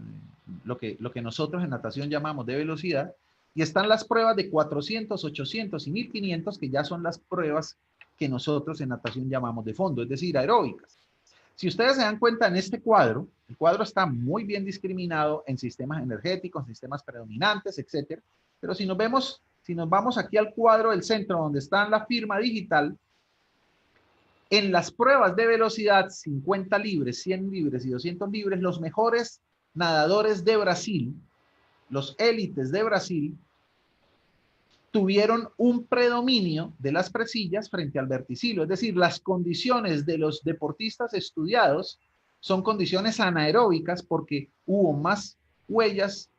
lo que nosotros en natación llamamos de velocidad, y están las pruebas de 400, 800 y 1500, que ya son las pruebas que nosotros en natación llamamos de fondo, es decir, aeróbicas. Si ustedes se dan cuenta en este cuadro, el cuadro está muy bien discriminado en sistemas energéticos, sistemas predominantes, etcétera. Pero si nos vamos aquí al cuadro del centro donde está la firma digital, en las pruebas de velocidad, 50 libres, 100 libres y 200 libres, los mejores nadadores de Brasil, los élites de Brasil, tuvieron un predominio de las presillas frente al verticilo. Es decir, las condiciones de los deportistas estudiados son condiciones anaeróbicas porque hubo más huellas,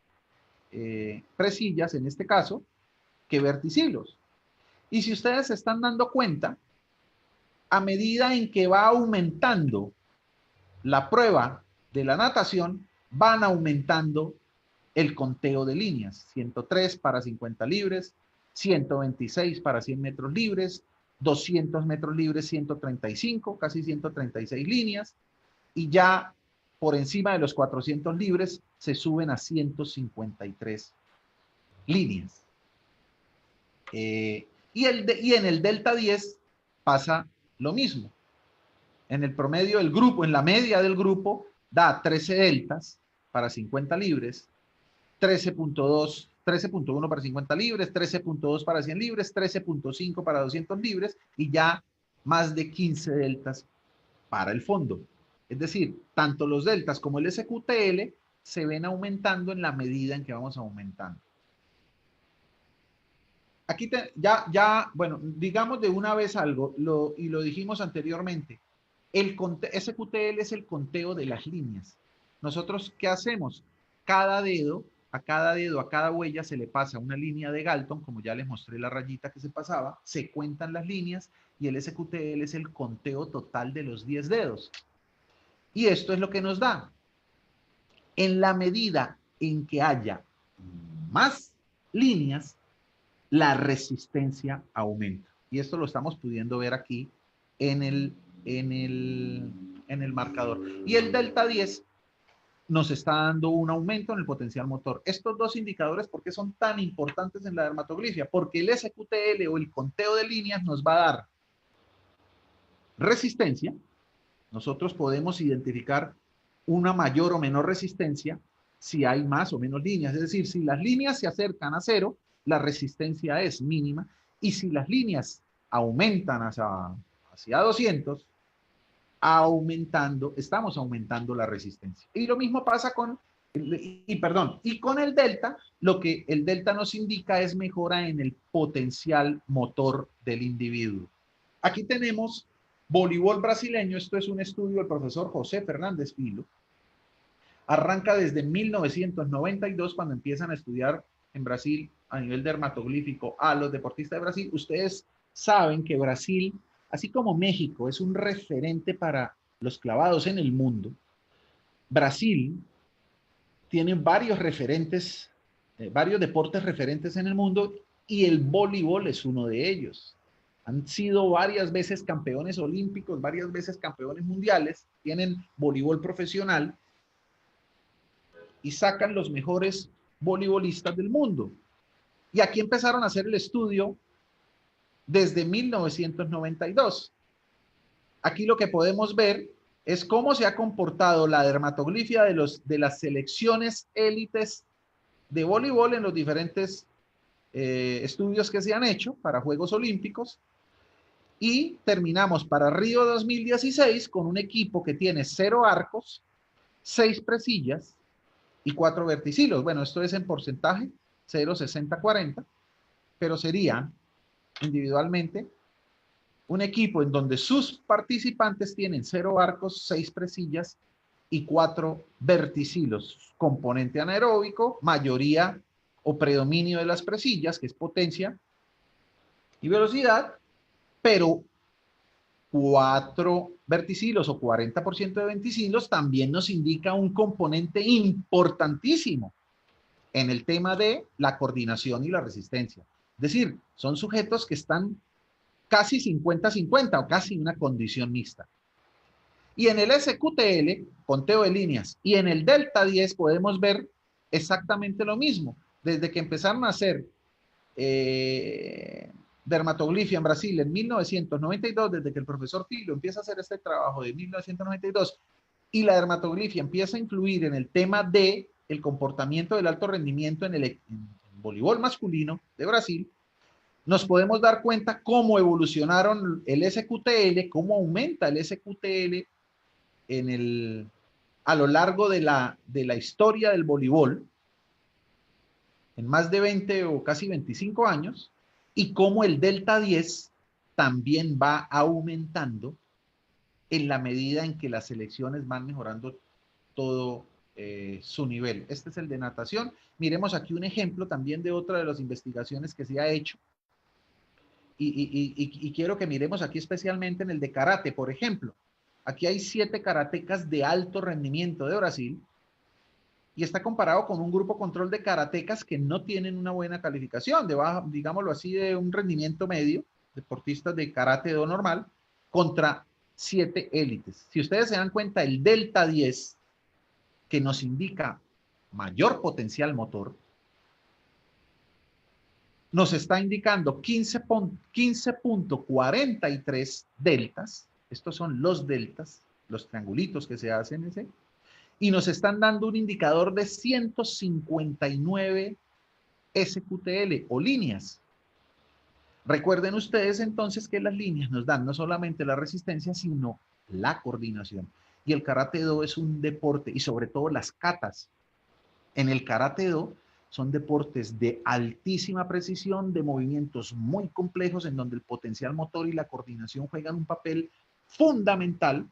presillas en este caso, que verticilos. Y si ustedes se están dando cuenta, a medida en que va aumentando la prueba de la natación, van aumentando el conteo de líneas. 103 para 50 libres, 126 para 100 metros libres, 200 metros libres, 135, casi 136 líneas, y ya por encima de los 400 libres se suben a 153 líneas. Y en el delta 10 pasa lo mismo. En el promedio del grupo, en la media del grupo, da 13 deltas para 50 libres, 13.2, 13.1 para 50 libres, 13.2 para 100 libres, 13.5 para 200 libres y ya más de 15 deltas para el fondo. Es decir, tanto los deltas como el SQTL se ven aumentando en la medida en que vamos aumentando. Aquí bueno, digamos de una vez algo, y lo dijimos anteriormente, el SQTL es el conteo de las líneas. Nosotros, ¿qué hacemos? A cada huella se le pasa una línea de Galton, como ya les mostré la rayita que se pasaba, se cuentan las líneas y el SQTL es el conteo total de los 10 dedos. Y esto es lo que nos da. En la medida en que haya más líneas, la resistencia aumenta. Y esto lo estamos pudiendo ver aquí en el marcador. Y el delta 10 nos está dando un aumento en el potencial motor. Estos dos indicadores, ¿por qué son tan importantes en la dermatoglifia? Porque el SQTL o el conteo de líneas nos va a dar resistencia. Nosotros podemos identificar una mayor o menor resistencia si hay más o menos líneas. Es decir, si las líneas se acercan a cero, la resistencia es mínima. Y si las líneas aumentan hacia 200, estamos aumentando la resistencia. Y lo mismo pasa con el delta. Lo que el delta nos indica es mejora en el potencial motor del individuo. Aquí tenemos voleibol brasileño. Esto es un estudio del profesor José Fernández Filo. Arranca desde 1992, cuando empiezan a estudiar en Brasil a nivel dermatoglífico a los deportistas de Brasil. Ustedes saben que Brasil, así como México, es un referente para los clavados en el mundo. Brasil tiene varios referentes, varios deportes referentes en el mundo, y el voleibol es uno de ellos. Han sido varias veces campeones olímpicos, varias veces campeones mundiales, tienen voleibol profesional y sacan los mejores voleibolistas del mundo. Y aquí empezaron a hacer el estudio desde 1992. Aquí lo que podemos ver es cómo se ha comportado la dermatoglifia de las selecciones élites de voleibol en los diferentes estudios que se han hecho para Juegos Olímpicos. Y terminamos para Río 2016 con un equipo que tiene 0 arcos, 6 presillas y 4 verticilos. Bueno, esto es en porcentaje, 0, 60, 40, pero sería individualmente un equipo en donde sus participantes tienen 0 arcos, 6 presillas y 4 verticilos. Componente anaeróbico, mayoría o predominio de las presillas, que es potencia y velocidad, pero 4 verticilos o 40% de verticilos también nos indica un componente importantísimo en el tema de la coordinación y la resistencia. Es decir, son sujetos que están casi 50-50 o casi una condición mixta. Y en el SQTL, conteo de líneas, y en el delta 10 podemos ver exactamente lo mismo. Desde que empezaron a hacer dermatoglifia en Brasil en 1992, desde que el profesor Filo empieza a hacer este trabajo de 1992, y la dermatoglifia empieza a incluir en el tema de el comportamiento del alto rendimiento en el voleibol masculino de Brasil, nos podemos dar cuenta cómo evolucionaron el SQTL, cómo aumenta el SQTL a lo largo de la historia del voleibol, en más de 20 o casi 25 años, y cómo el delta 10 también va aumentando en la medida en que las selecciones van mejorando todo su nivel. Este es el de natación. Miremos aquí un ejemplo también de otra de las investigaciones que se ha hecho. Y quiero que miremos aquí especialmente en el de karate, por ejemplo. Aquí hay 7 karatecas de alto rendimiento de Brasil y está comparado con un grupo control de karatecas que no tienen una buena calificación, de baja, digámoslo así, de un rendimiento medio, deportistas de karate do normal, contra 7 élites. Si ustedes se dan cuenta, el delta 10 que nos indica mayor potencial motor, nos está indicando 15.43 deltas. Estos son los deltas, los triangulitos que se hacen ese. Y nos están dando un indicador de 159 SQTL o líneas. Recuerden ustedes entonces que las líneas nos dan no solamente la resistencia, sino la coordinación. Y el Karate-Do es un deporte, y sobre todo las katas. En el Karate-Do son deportes de altísima precisión, de movimientos muy complejos, en donde el potencial motor y la coordinación juegan un papel fundamental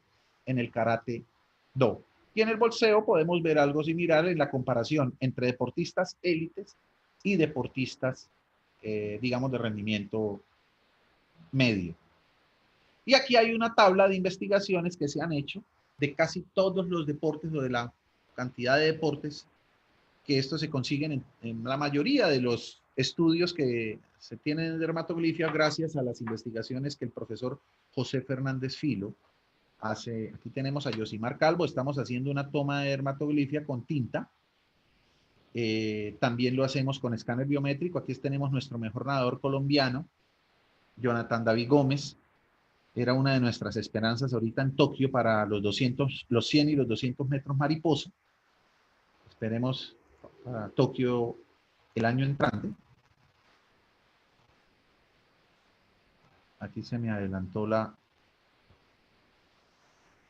en el Karate-Do. Y en el boxeo podemos ver algo similar en la comparación entre deportistas élites y deportistas, digamos, de rendimiento medio. Y aquí hay una tabla de investigaciones que se han hecho de casi todos los deportes o de la cantidad de deportes que estos se consiguen en la mayoría de los estudios que se tienen en dermatoglifia gracias a las investigaciones que el profesor José Fernández Filo hace. Aquí tenemos a Yosimar Calvo, estamos haciendo una toma de dermatoglifia con tinta. También lo hacemos con escáner biométrico. Aquí tenemos nuestro mejor nadador colombiano, Jonathan David Gómez. Era una de nuestras esperanzas ahorita en Tokio para los 200, los 100 y los 200 metros mariposa. Esperemos para Tokio el año entrante. Aquí se me adelantó la...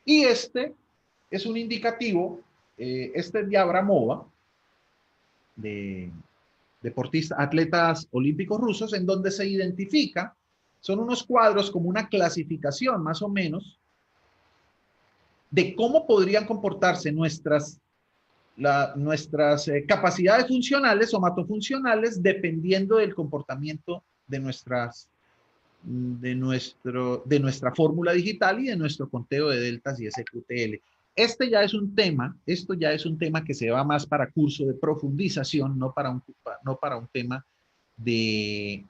Y este es un indicativo, este es de Abramova, de deportistas, atletas olímpicos rusos, en donde se identifica, son unos cuadros como una clasificación más o menos de cómo podrían comportarse nuestras capacidades funcionales, somatofuncionales, dependiendo del comportamiento de nuestra fórmula digital y de nuestro conteo de deltas y SQTL. Esto ya es un tema que se va más para curso de profundización, no para un tema de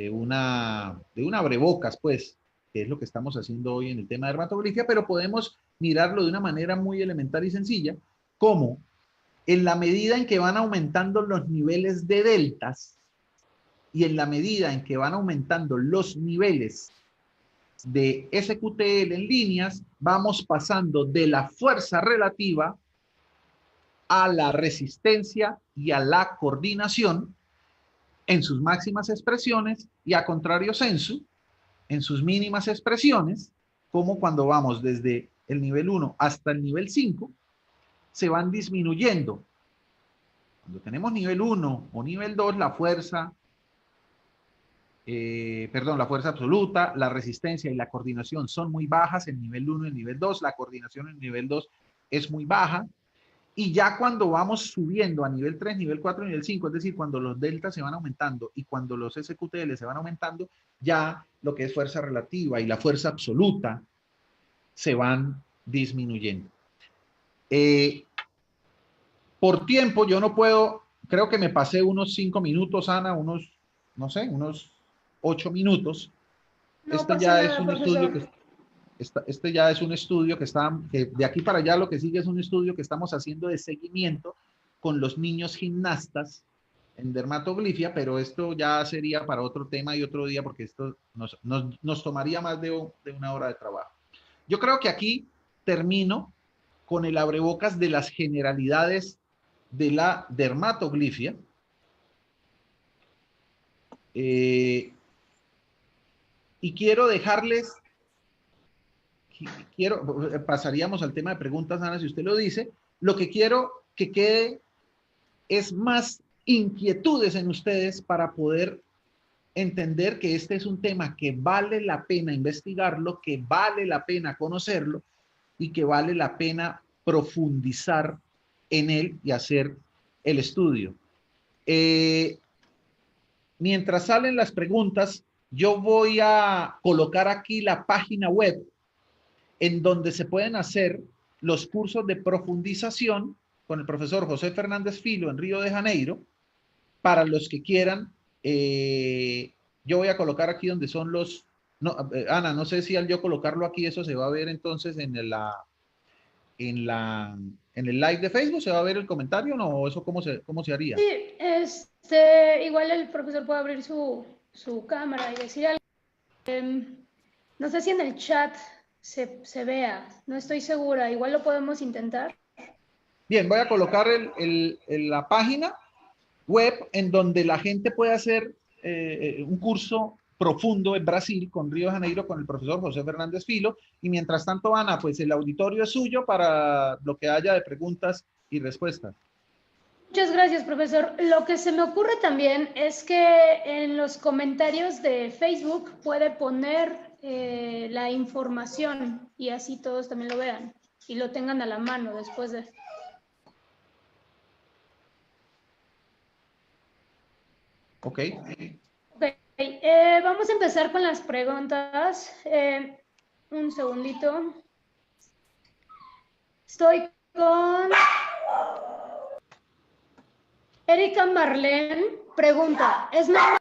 una abrebocas, pues, que es lo que estamos haciendo hoy en el tema de dermatografía, pero podemos mirarlo de una manera muy elemental y sencilla, como en la medida en que van aumentando los niveles de deltas y en la medida en que van aumentando los niveles de SQTL en líneas, vamos pasando de la fuerza relativa a la resistencia y a la coordinación en sus máximas expresiones y a contrario sensu en sus mínimas expresiones, como cuando vamos desde el nivel 1 hasta el nivel 5, se van disminuyendo. Cuando tenemos nivel 1 o nivel 2, la fuerza absoluta, la resistencia y la coordinación son muy bajas en nivel 1 y en nivel 2, la coordinación en nivel 2 es muy baja, y ya cuando vamos subiendo a nivel 3, nivel 4, nivel 5, es decir, cuando los deltas se van aumentando y cuando los SQTL se van aumentando, ya lo que es fuerza relativa y la fuerza absoluta se van disminuyendo. Por tiempo, yo no puedo, creo que me pasé unos 5 minutos, Ana, unos 8 minutos. No Este pasa ya nada, es un profesor. estudio este ya es un estudio que de aquí para allá lo que sigue es un estudio que estamos haciendo de seguimiento con los niños gimnastas en dermatoglifia, pero esto ya sería para otro tema y otro día porque esto nos tomaría más de una hora de trabajo. Yo creo que aquí termino con el abrebocas de las generalidades de la dermatoglifia. Y quiero dejarles, pasaríamos al tema de preguntas, Ana, si usted lo dice. Lo que quiero que quede es más inquietudes en ustedes para poder entender que este es un tema que vale la pena investigarlo, que vale la pena conocerlo y que vale la pena profundizar en él y hacer el estudio. Mientras salen las preguntas, yo voy a colocar aquí la página web en donde se pueden hacer los cursos de profundización con el profesor José Fernández Filo en Río de Janeiro, para los que quieran. Yo voy a colocar aquí donde son los... No, Ana, no sé si al yo colocarlo aquí, eso se va a ver entonces en en el live de Facebook? ¿Se va a ver el comentario o no? ¿O eso cómo se haría? Sí, igual el profesor puede abrir su cámara y decir algo. No sé si en el chat se vea, no estoy segura, igual lo podemos intentar. Bien, voy a colocar la página web en donde la gente puede hacer un curso profundo en Brasil con Río de Janeiro con el profesor José Fernández Filo. Y mientras tanto, Ana, pues el auditorio es suyo para lo que haya de preguntas y respuestas. Muchas gracias, profesor. Lo que se me ocurre también es que en los comentarios de Facebook puede poner la información y así todos también lo vean y lo tengan a la mano después de... Ok. Ok, vamos a empezar con las preguntas. Un segundito. Estoy con... Erika Marlene pregunta, ¿es normal?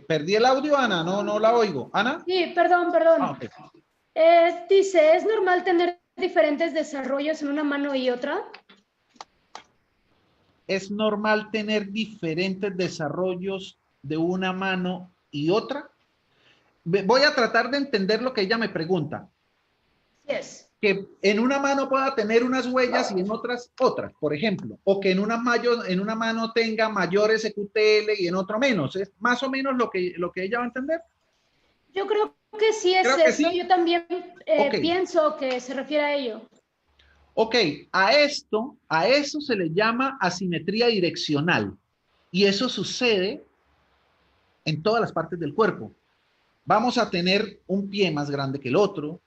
Perdí el audio, Ana, no la oigo. ¿Ana? Sí, perdón. Okay. Dice, ¿es normal tener diferentes desarrollos en una mano y otra? ¿Es normal tener diferentes desarrollos de una mano y otra? Voy a tratar de entender lo que ella me pregunta. Yes. Que en una mano pueda tener unas huellas y en otras por ejemplo, o que en una mano tenga mayor SQTL y en otro menos. ¿Es más o menos lo que ella va a entender? Yo creo que sí es Creo que eso. sí. Yo también Okay. pienso que se refiere a ello. Ok, a eso se le llama asimetría direccional. Y eso sucede en todas las partes del cuerpo. Vamos a tener un pie más grande que el otro.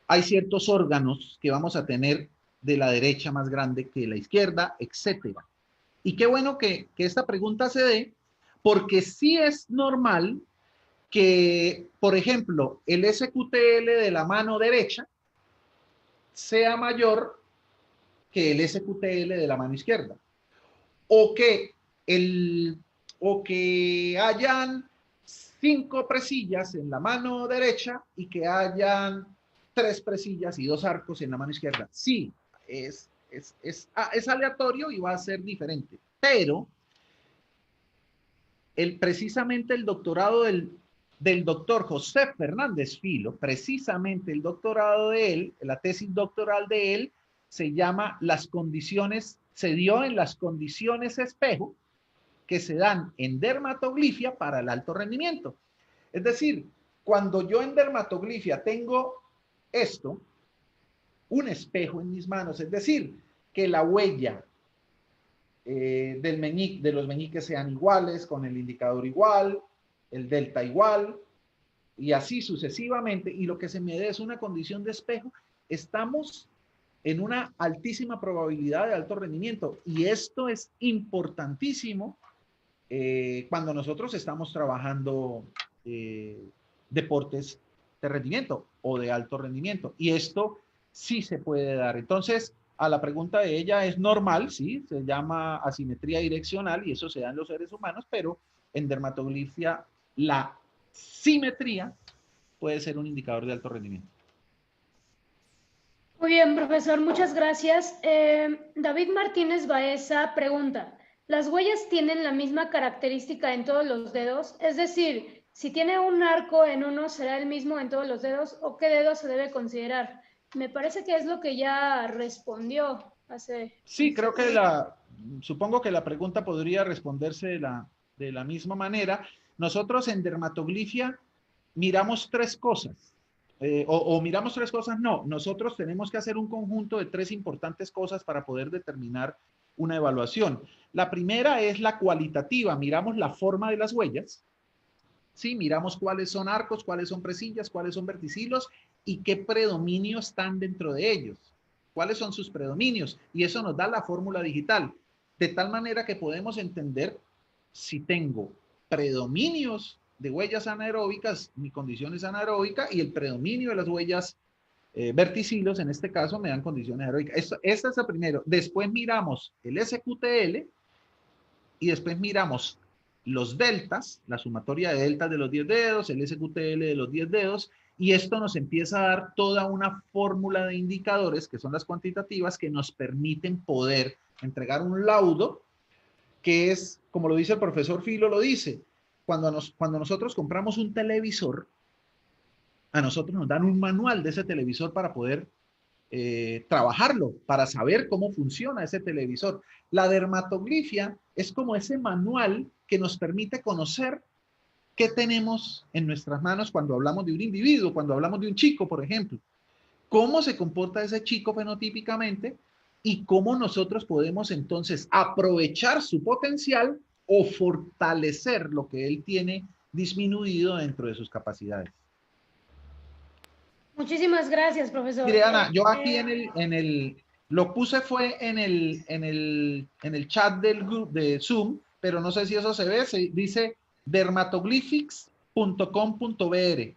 Hay ciertos órganos que vamos a tener de la derecha más grande que la izquierda, etcétera. Y qué bueno que esta pregunta se dé, porque sí es normal que, por ejemplo, el SQTL de la mano derecha sea mayor que el SQTL de la mano izquierda. O que hayan 5 presillas en la mano derecha y que hayan 3 presillas y 2 arcos en la mano izquierda. Sí, es aleatorio y va a ser diferente. Pero precisamente el doctorado del doctor José Fernández Filo, precisamente el doctorado de él, la tesis doctoral de él, se llama se dio en las condiciones espejo que se dan en dermatoglifia para el alto rendimiento. Es decir, cuando yo en dermatoglifia tengo esto, un espejo en mis manos, es decir, que la huella de los meñiques sean iguales, con el indicador igual, el delta igual, y así sucesivamente, y lo que se me dé es una condición de espejo, estamos en una altísima probabilidad de alto rendimiento, y esto es importantísimo cuando nosotros estamos trabajando deportes de rendimiento o de alto rendimiento, y esto sí se puede dar. Entonces, a la pregunta de ella, es normal, sí, se llama asimetría direccional y eso se da en los seres humanos, pero en dermatoglifia la simetría puede ser un indicador de alto rendimiento. Muy bien, profesor, muchas gracias. David Martínez Baeza pregunta, ¿las huellas tienen la misma característica en todos los dedos? Es decir, si tiene un arco en uno, ¿será el mismo en todos los dedos o qué dedo se debe considerar? Me parece que es lo que ya respondió hace... Sí, creo que supongo que la pregunta podría responderse de la misma manera. Nosotros en dermatoglifia miramos 3 cosas. Miramos 3 cosas, no. Nosotros tenemos que hacer un conjunto de 3 importantes cosas para poder determinar una evaluación. La primera es la cualitativa. Miramos la forma de las huellas. Sí, miramos cuáles son arcos, cuáles son presillas, cuáles son verticilos y qué predominio están dentro de ellos. ¿Cuáles son sus predominios? Y eso nos da la fórmula digital. De tal manera que podemos entender si tengo predominios de huellas anaeróbicas, mi condición es anaeróbica, y el predominio de las huellas verticilos, en este caso, me dan condiciones aeróbicas. Este es el primero. Después miramos el SQTL y después miramos los deltas, la sumatoria de deltas de los 10 dedos, el SQTL de los 10 dedos, y esto nos empieza a dar toda una fórmula de indicadores, que son las cuantitativas, que nos permiten poder entregar un laudo, que es, como lo dice el profesor Filo, lo dice, cuando nosotros compramos un televisor, a nosotros nos dan un manual de ese televisor para poder trabajarlo, para saber cómo funciona ese televisor. La dermatoglifia es como ese manual que nos permite conocer qué tenemos en nuestras manos cuando hablamos de un individuo, cuando hablamos de un chico, por ejemplo. Cómo se comporta ese chico fenotípicamente y cómo nosotros podemos entonces aprovechar su potencial o fortalecer lo que él tiene disminuido dentro de sus capacidades. Muchísimas gracias, profesor. Mire, Ana, yo aquí lo puse fue en el chat del grupo de Zoom, pero no sé si eso se ve, dice dermatoglyphics.com.br.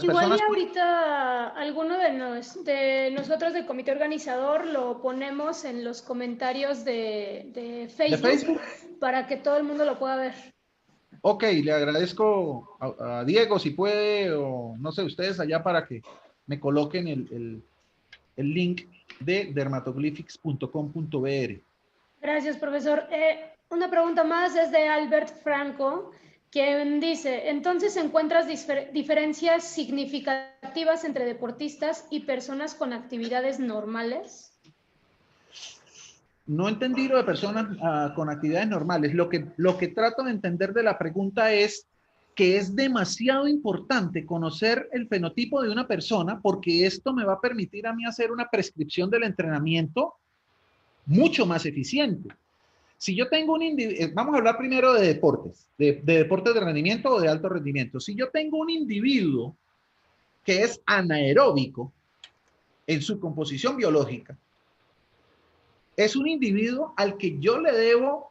Igual y ahorita alguno de nosotros del comité organizador lo ponemos en los comentarios de Facebook para que todo el mundo lo pueda ver. Ok, le agradezco a Diego si puede, o no sé, ustedes allá para que me coloquen el link de dermatoglyphics.com.br. Gracias, profesor. Una pregunta más es de Albert Franco, quien dice, ¿entonces encuentras diferencias significativas entre deportistas y personas con actividades normales? No entendí lo de personas con actividades normales. Lo que trato de entender de la pregunta es que es demasiado importante conocer el fenotipo de una persona porque esto me va a permitir a mí hacer una prescripción del entrenamiento mucho más eficiente. Si yo tengo un individuo, vamos a hablar primero de deportes, de deportes de rendimiento o de alto rendimiento. Si yo tengo un individuo que es anaeróbico en su composición biológica, es un individuo al que yo le debo,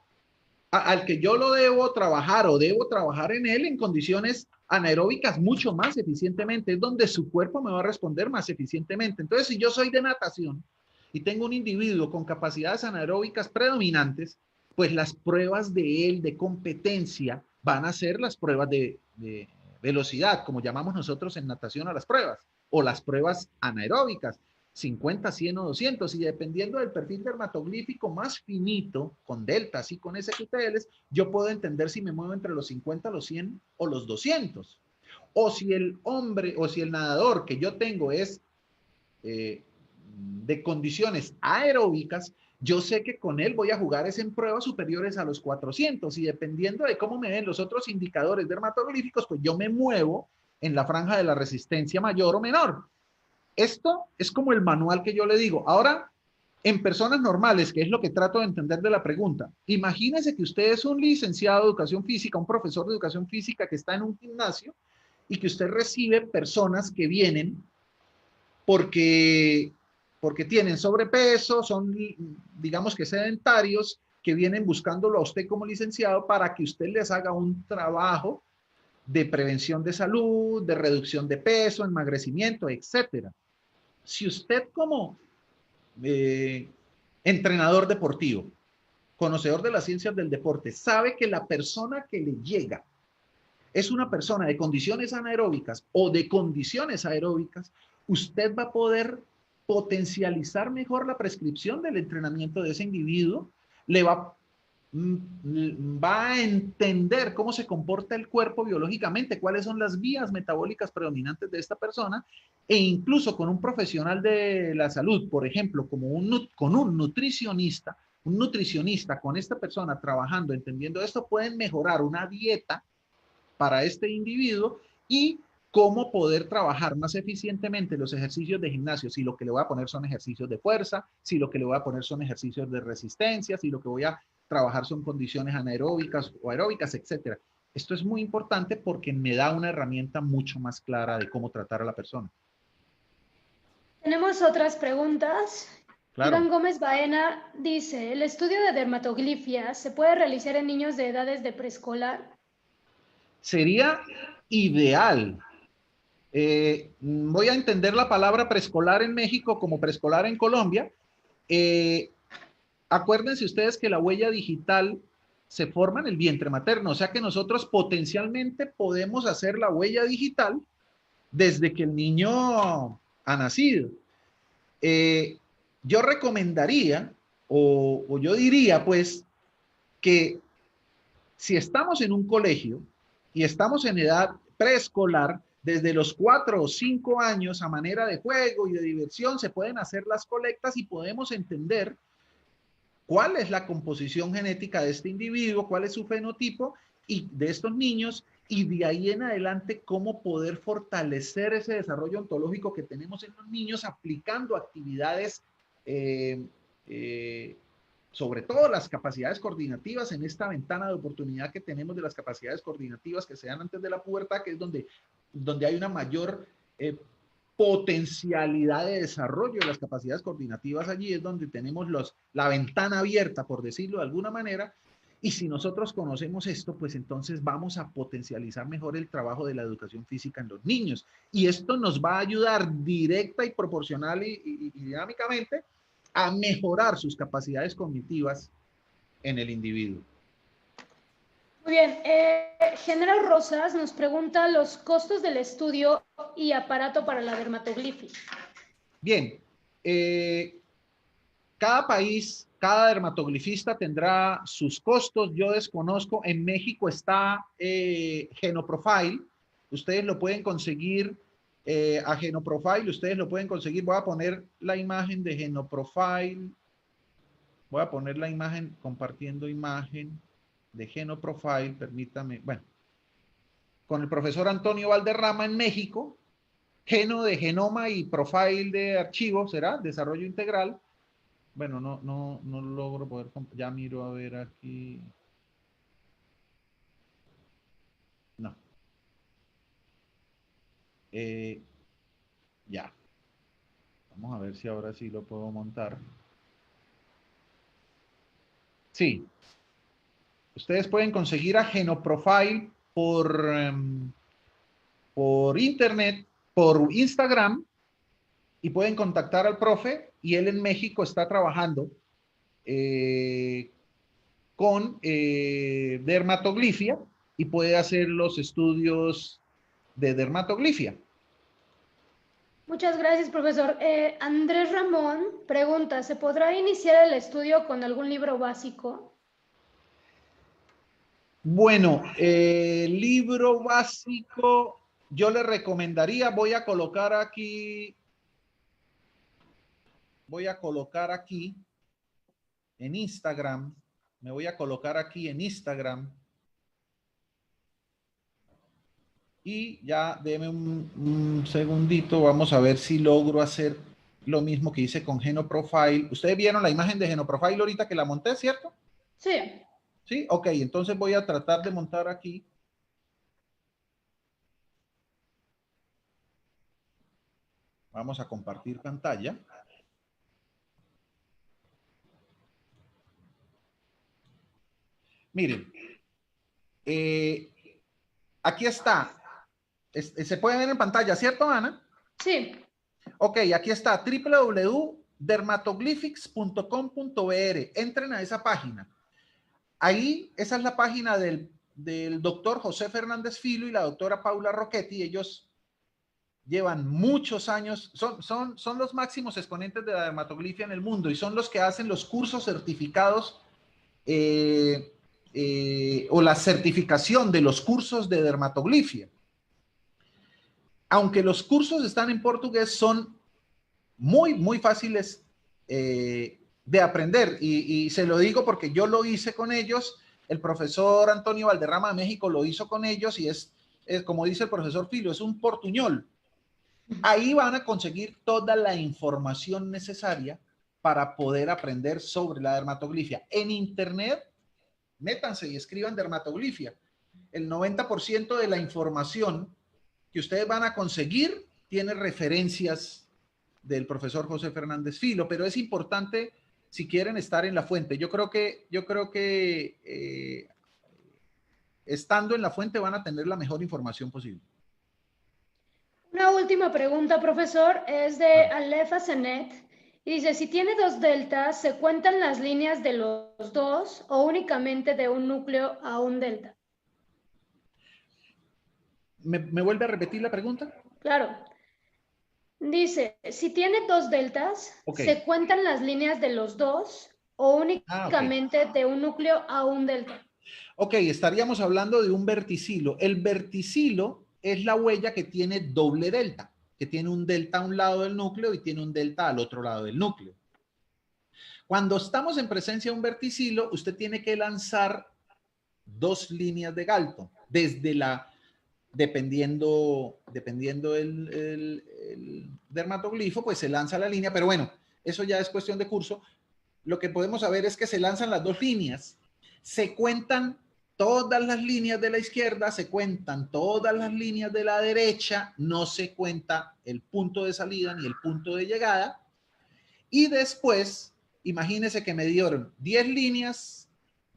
al que yo lo debo trabajar o debo trabajar en él en condiciones anaeróbicas mucho más eficientemente, es donde su cuerpo me va a responder más eficientemente. Entonces, si yo soy de natación y tengo un individuo con capacidades anaeróbicas predominantes, pues las pruebas de él de competencia van a ser las pruebas de velocidad, como llamamos nosotros en natación a las pruebas, o las pruebas anaeróbicas. 50, 100 o 200, y dependiendo del perfil dermatoglífico más finito, con deltas y con SQTLs, yo puedo entender si me muevo entre los 50, los 100 o los 200. O si el hombre, o si el nadador que yo tengo es de condiciones aeróbicas, yo sé que con él voy a jugar es en pruebas superiores a los 400, y dependiendo de cómo me den los otros indicadores dermatoglíficos, pues yo me muevo en la franja de la resistencia mayor o menor. Esto es como el manual que yo le digo. Ahora, en personas normales, que es lo que trato de entender de la pregunta, imagínese que usted es un licenciado de educación física, un profesor de educación física que está en un gimnasio y que usted recibe personas que vienen porque tienen sobrepeso, son, digamos que sedentarios, que vienen buscándolo a usted como licenciado para que usted les haga un trabajo de prevención de salud, de reducción de peso, ennagrecimiento, etcétera. Si usted como entrenador deportivo, conocedor de las ciencias del deporte, sabe que la persona que le llega es una persona de condiciones anaeróbicas o de condiciones aeróbicas, usted va a poder potencializar mejor la prescripción del entrenamiento de ese individuo, le va a entender cómo se comporta el cuerpo biológicamente, cuáles son las vías metabólicas predominantes de esta persona, e incluso con un profesional de la salud, por ejemplo, con un nutricionista con esta persona trabajando, entendiendo esto, pueden mejorar una dieta para este individuo y cómo poder trabajar más eficientemente los ejercicios de gimnasio, si lo que le voy a poner son ejercicios de fuerza, si lo que le voy a poner son ejercicios de resistencia, si lo que voy a trabajar son condiciones anaeróbicas o aeróbicas, etcétera. Esto es muy importante porque me da una herramienta mucho más clara de cómo tratar a la persona. Tenemos otras preguntas. Claro. Iván Gómez Baena dice, ¿el estudio de dermatoglifia se puede realizar en niños de edades de preescolar? Sería ideal. Voy a entender la palabra preescolar en México como preescolar en Colombia. Acuérdense ustedes que la huella digital se forma en el vientre materno, o sea que nosotros potencialmente podemos hacer la huella digital desde que el niño ha nacido. Yo recomendaría, o yo diría pues, que si estamos en un colegio y estamos en edad preescolar, desde los 4 o 5 años, a manera de juego y de diversión, se pueden hacer las colectas y podemos entender cuál es la composición genética de este individuo, cuál es su fenotipo y de estos niños, y de ahí en adelante cómo poder fortalecer ese desarrollo ontológico que tenemos en los niños aplicando actividades, eh, eh, sobre todo las capacidades coordinativas en esta ventana de oportunidad que tenemos de las capacidades coordinativas que se dan antes de la pubertad, que es donde hay una mayor potencialidad de desarrollo de las capacidades coordinativas. Allí es donde tenemos la ventana abierta, por decirlo de alguna manera, y si nosotros conocemos esto, pues entonces vamos a potencializar mejor el trabajo de la educación física en los niños. Y esto nos va a ayudar directa y proporcional y dinámicamente a mejorar sus capacidades cognitivas en el individuo. Muy bien. General Rosas nos pregunta los costos del estudio y aparato para la dermatoglifia. Bien. Cada país, cada dermatoglifista tendrá sus costos. Yo desconozco. En México está Genoprofile. Ustedes lo pueden conseguir a Genoprofile. Ustedes lo pueden conseguir. Voy a poner la imagen de Genoprofile. Voy a poner la imagen, compartiendo imagen de Genoprofile. Permítame. Bueno, con el profesor Antonio Valderrama en México. Geno de genoma y profile de archivo, ¿será? Desarrollo integral. Bueno, no logro poder, ya miro a ver aquí. No. Ya. Vamos a ver si ahora sí lo puedo montar. Sí. Ustedes pueden conseguir a Genoprofile por internet, por Instagram, y pueden contactar al profe, y él en México está trabajando con dermatoglifia y puede hacer los estudios de dermatoglifia. Muchas gracias, profesor. Andrés Ramón pregunta, ¿se podrá iniciar el estudio con algún libro básico? Bueno, libro básico, yo le recomendaría, voy a colocar aquí en Instagram, me voy a colocar aquí en Instagram, y ya deme un segundito, vamos a ver si logro hacer lo mismo que hice con Genoprofile. Ustedes vieron la imagen de Genoprofile ahorita que la monté, ¿cierto? Sí. Sí, ok, entonces voy a tratar de montar aquí. Vamos a compartir pantalla. Miren, aquí está. Se puede ver en pantalla, ¿cierto, Ana? Sí. Ok, aquí está, www.dermatoglyphics.com.br. Entren a esa página. Ahí, esa es la página del doctor José Fernández Filo y la doctora Paula Rocchetti. Ellos llevan muchos años, son los máximos exponentes de la dermatoglifia en el mundo, y son los que hacen los cursos certificados o la certificación de los cursos de dermatoglifia. Aunque los cursos están en portugués, son muy fáciles de aprender, y se lo digo porque yo lo hice con ellos. El profesor Antonio Valderrama de México lo hizo con ellos, y es como dice el profesor Filo, es un portuñol. Ahí van a conseguir toda la información necesaria para poder aprender sobre la dermatoglifia. En internet, métanse y escriban dermatoglifia. El 90% de la información que ustedes van a conseguir tiene referencias del profesor José Fernández Filo, pero es importante si quieren estar en la fuente. Yo creo que estando en la fuente van a tener la mejor información posible. Una última pregunta, profesor, es de Alefa Zenet, Y dice, si tiene dos deltas, ¿se cuentan las líneas de los dos o únicamente de un núcleo a un delta? ¿Me vuelve a repetir la pregunta? Claro. Dice, si tiene dos deltas, Ok. ¿se cuentan las líneas de los dos o Ok. únicamente de un núcleo a un delta? Ok, estaríamos hablando de un verticilo. El verticilo es la huella que tiene doble delta, que tiene un delta a un lado del núcleo y tiene un delta al otro lado del núcleo. Cuando estamos en presencia de un verticilo, usted tiene que lanzar dos líneas de Galton, desde la, dependiendo el dermatoglifo, pues se lanza la línea, pero bueno, eso ya es cuestión de curso. Lo que podemos saber es que se lanzan las dos líneas, se cuentan todas las líneas de la izquierda, se cuentan todas las líneas de la derecha, no se cuenta el punto de salida ni el punto de llegada, y después, imagínense que me dieron 10 líneas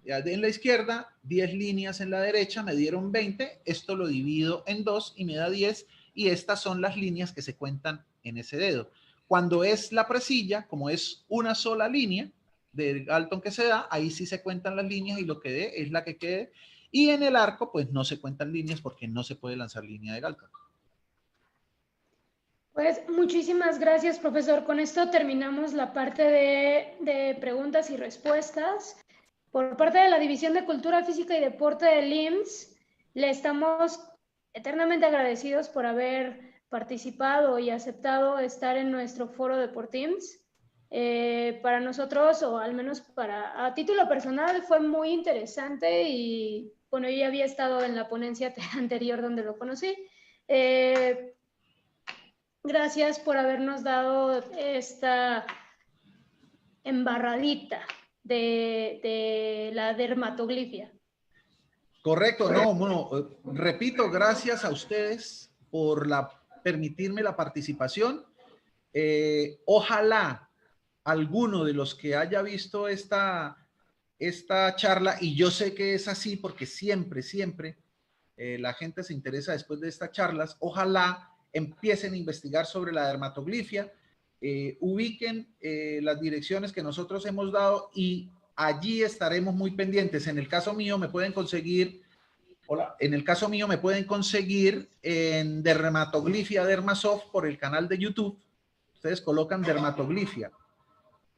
en la izquierda, 10 líneas en la derecha, me dieron 20, esto lo divido en 2 y me da 10, y estas son las líneas que se cuentan en ese dedo. Cuando es la presilla, como es una sola línea de Galton que se da, ahí sí se cuentan las líneas y lo que dé es la que quede, y en el arco pues no se cuentan líneas porque no se puede lanzar línea de Galton. Pues muchísimas gracias, profesor. Con esto terminamos la parte de preguntas y respuestas. Por parte de la División de Cultura Física y Deporte del IMSS, le estamos eternamente agradecidos por haber participado y aceptado estar en nuestro foro de Portims. Para nosotros, o al menos a título personal, fue muy interesante y bueno, yo ya había estado en la ponencia anterior donde lo conocí. Gracias por habernos dado esta embarradita de la dermatoglifia. Correcto, no, bueno, repito, gracias a ustedes por permitirme la participación. Ojalá alguno de los que haya visto esta charla, y yo sé que es así porque siempre la gente se interesa después de estas charlas, ojalá empiecen a investigar sobre la dermatoglifia, ubiquen las direcciones que nosotros hemos dado y allí estaremos muy pendientes. En el caso mío me pueden conseguir, en Dermatoglifia Dermasoft por el canal de YouTube. Ustedes colocan Dermatoglifia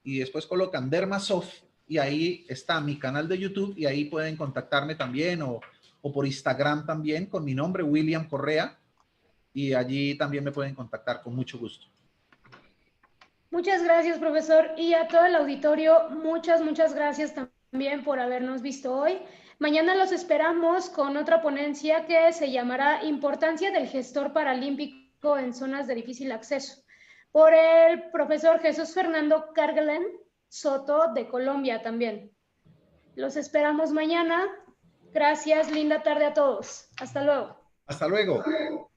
y después colocan Dermasoft y ahí está mi canal de YouTube y ahí pueden contactarme también o por Instagram también con mi nombre, William Correa, y allí también me pueden contactar con mucho gusto. Muchas gracias, profesor, y a todo el auditorio, muchas gracias también por habernos visto hoy. Mañana los esperamos con otra ponencia que se llamará Importancia del gestor paralímpico en zonas de difícil acceso, por el profesor Jesús Fernando Cargelen Soto de Colombia también. Los esperamos mañana. Gracias, linda tarde a todos. Hasta luego. Hasta luego.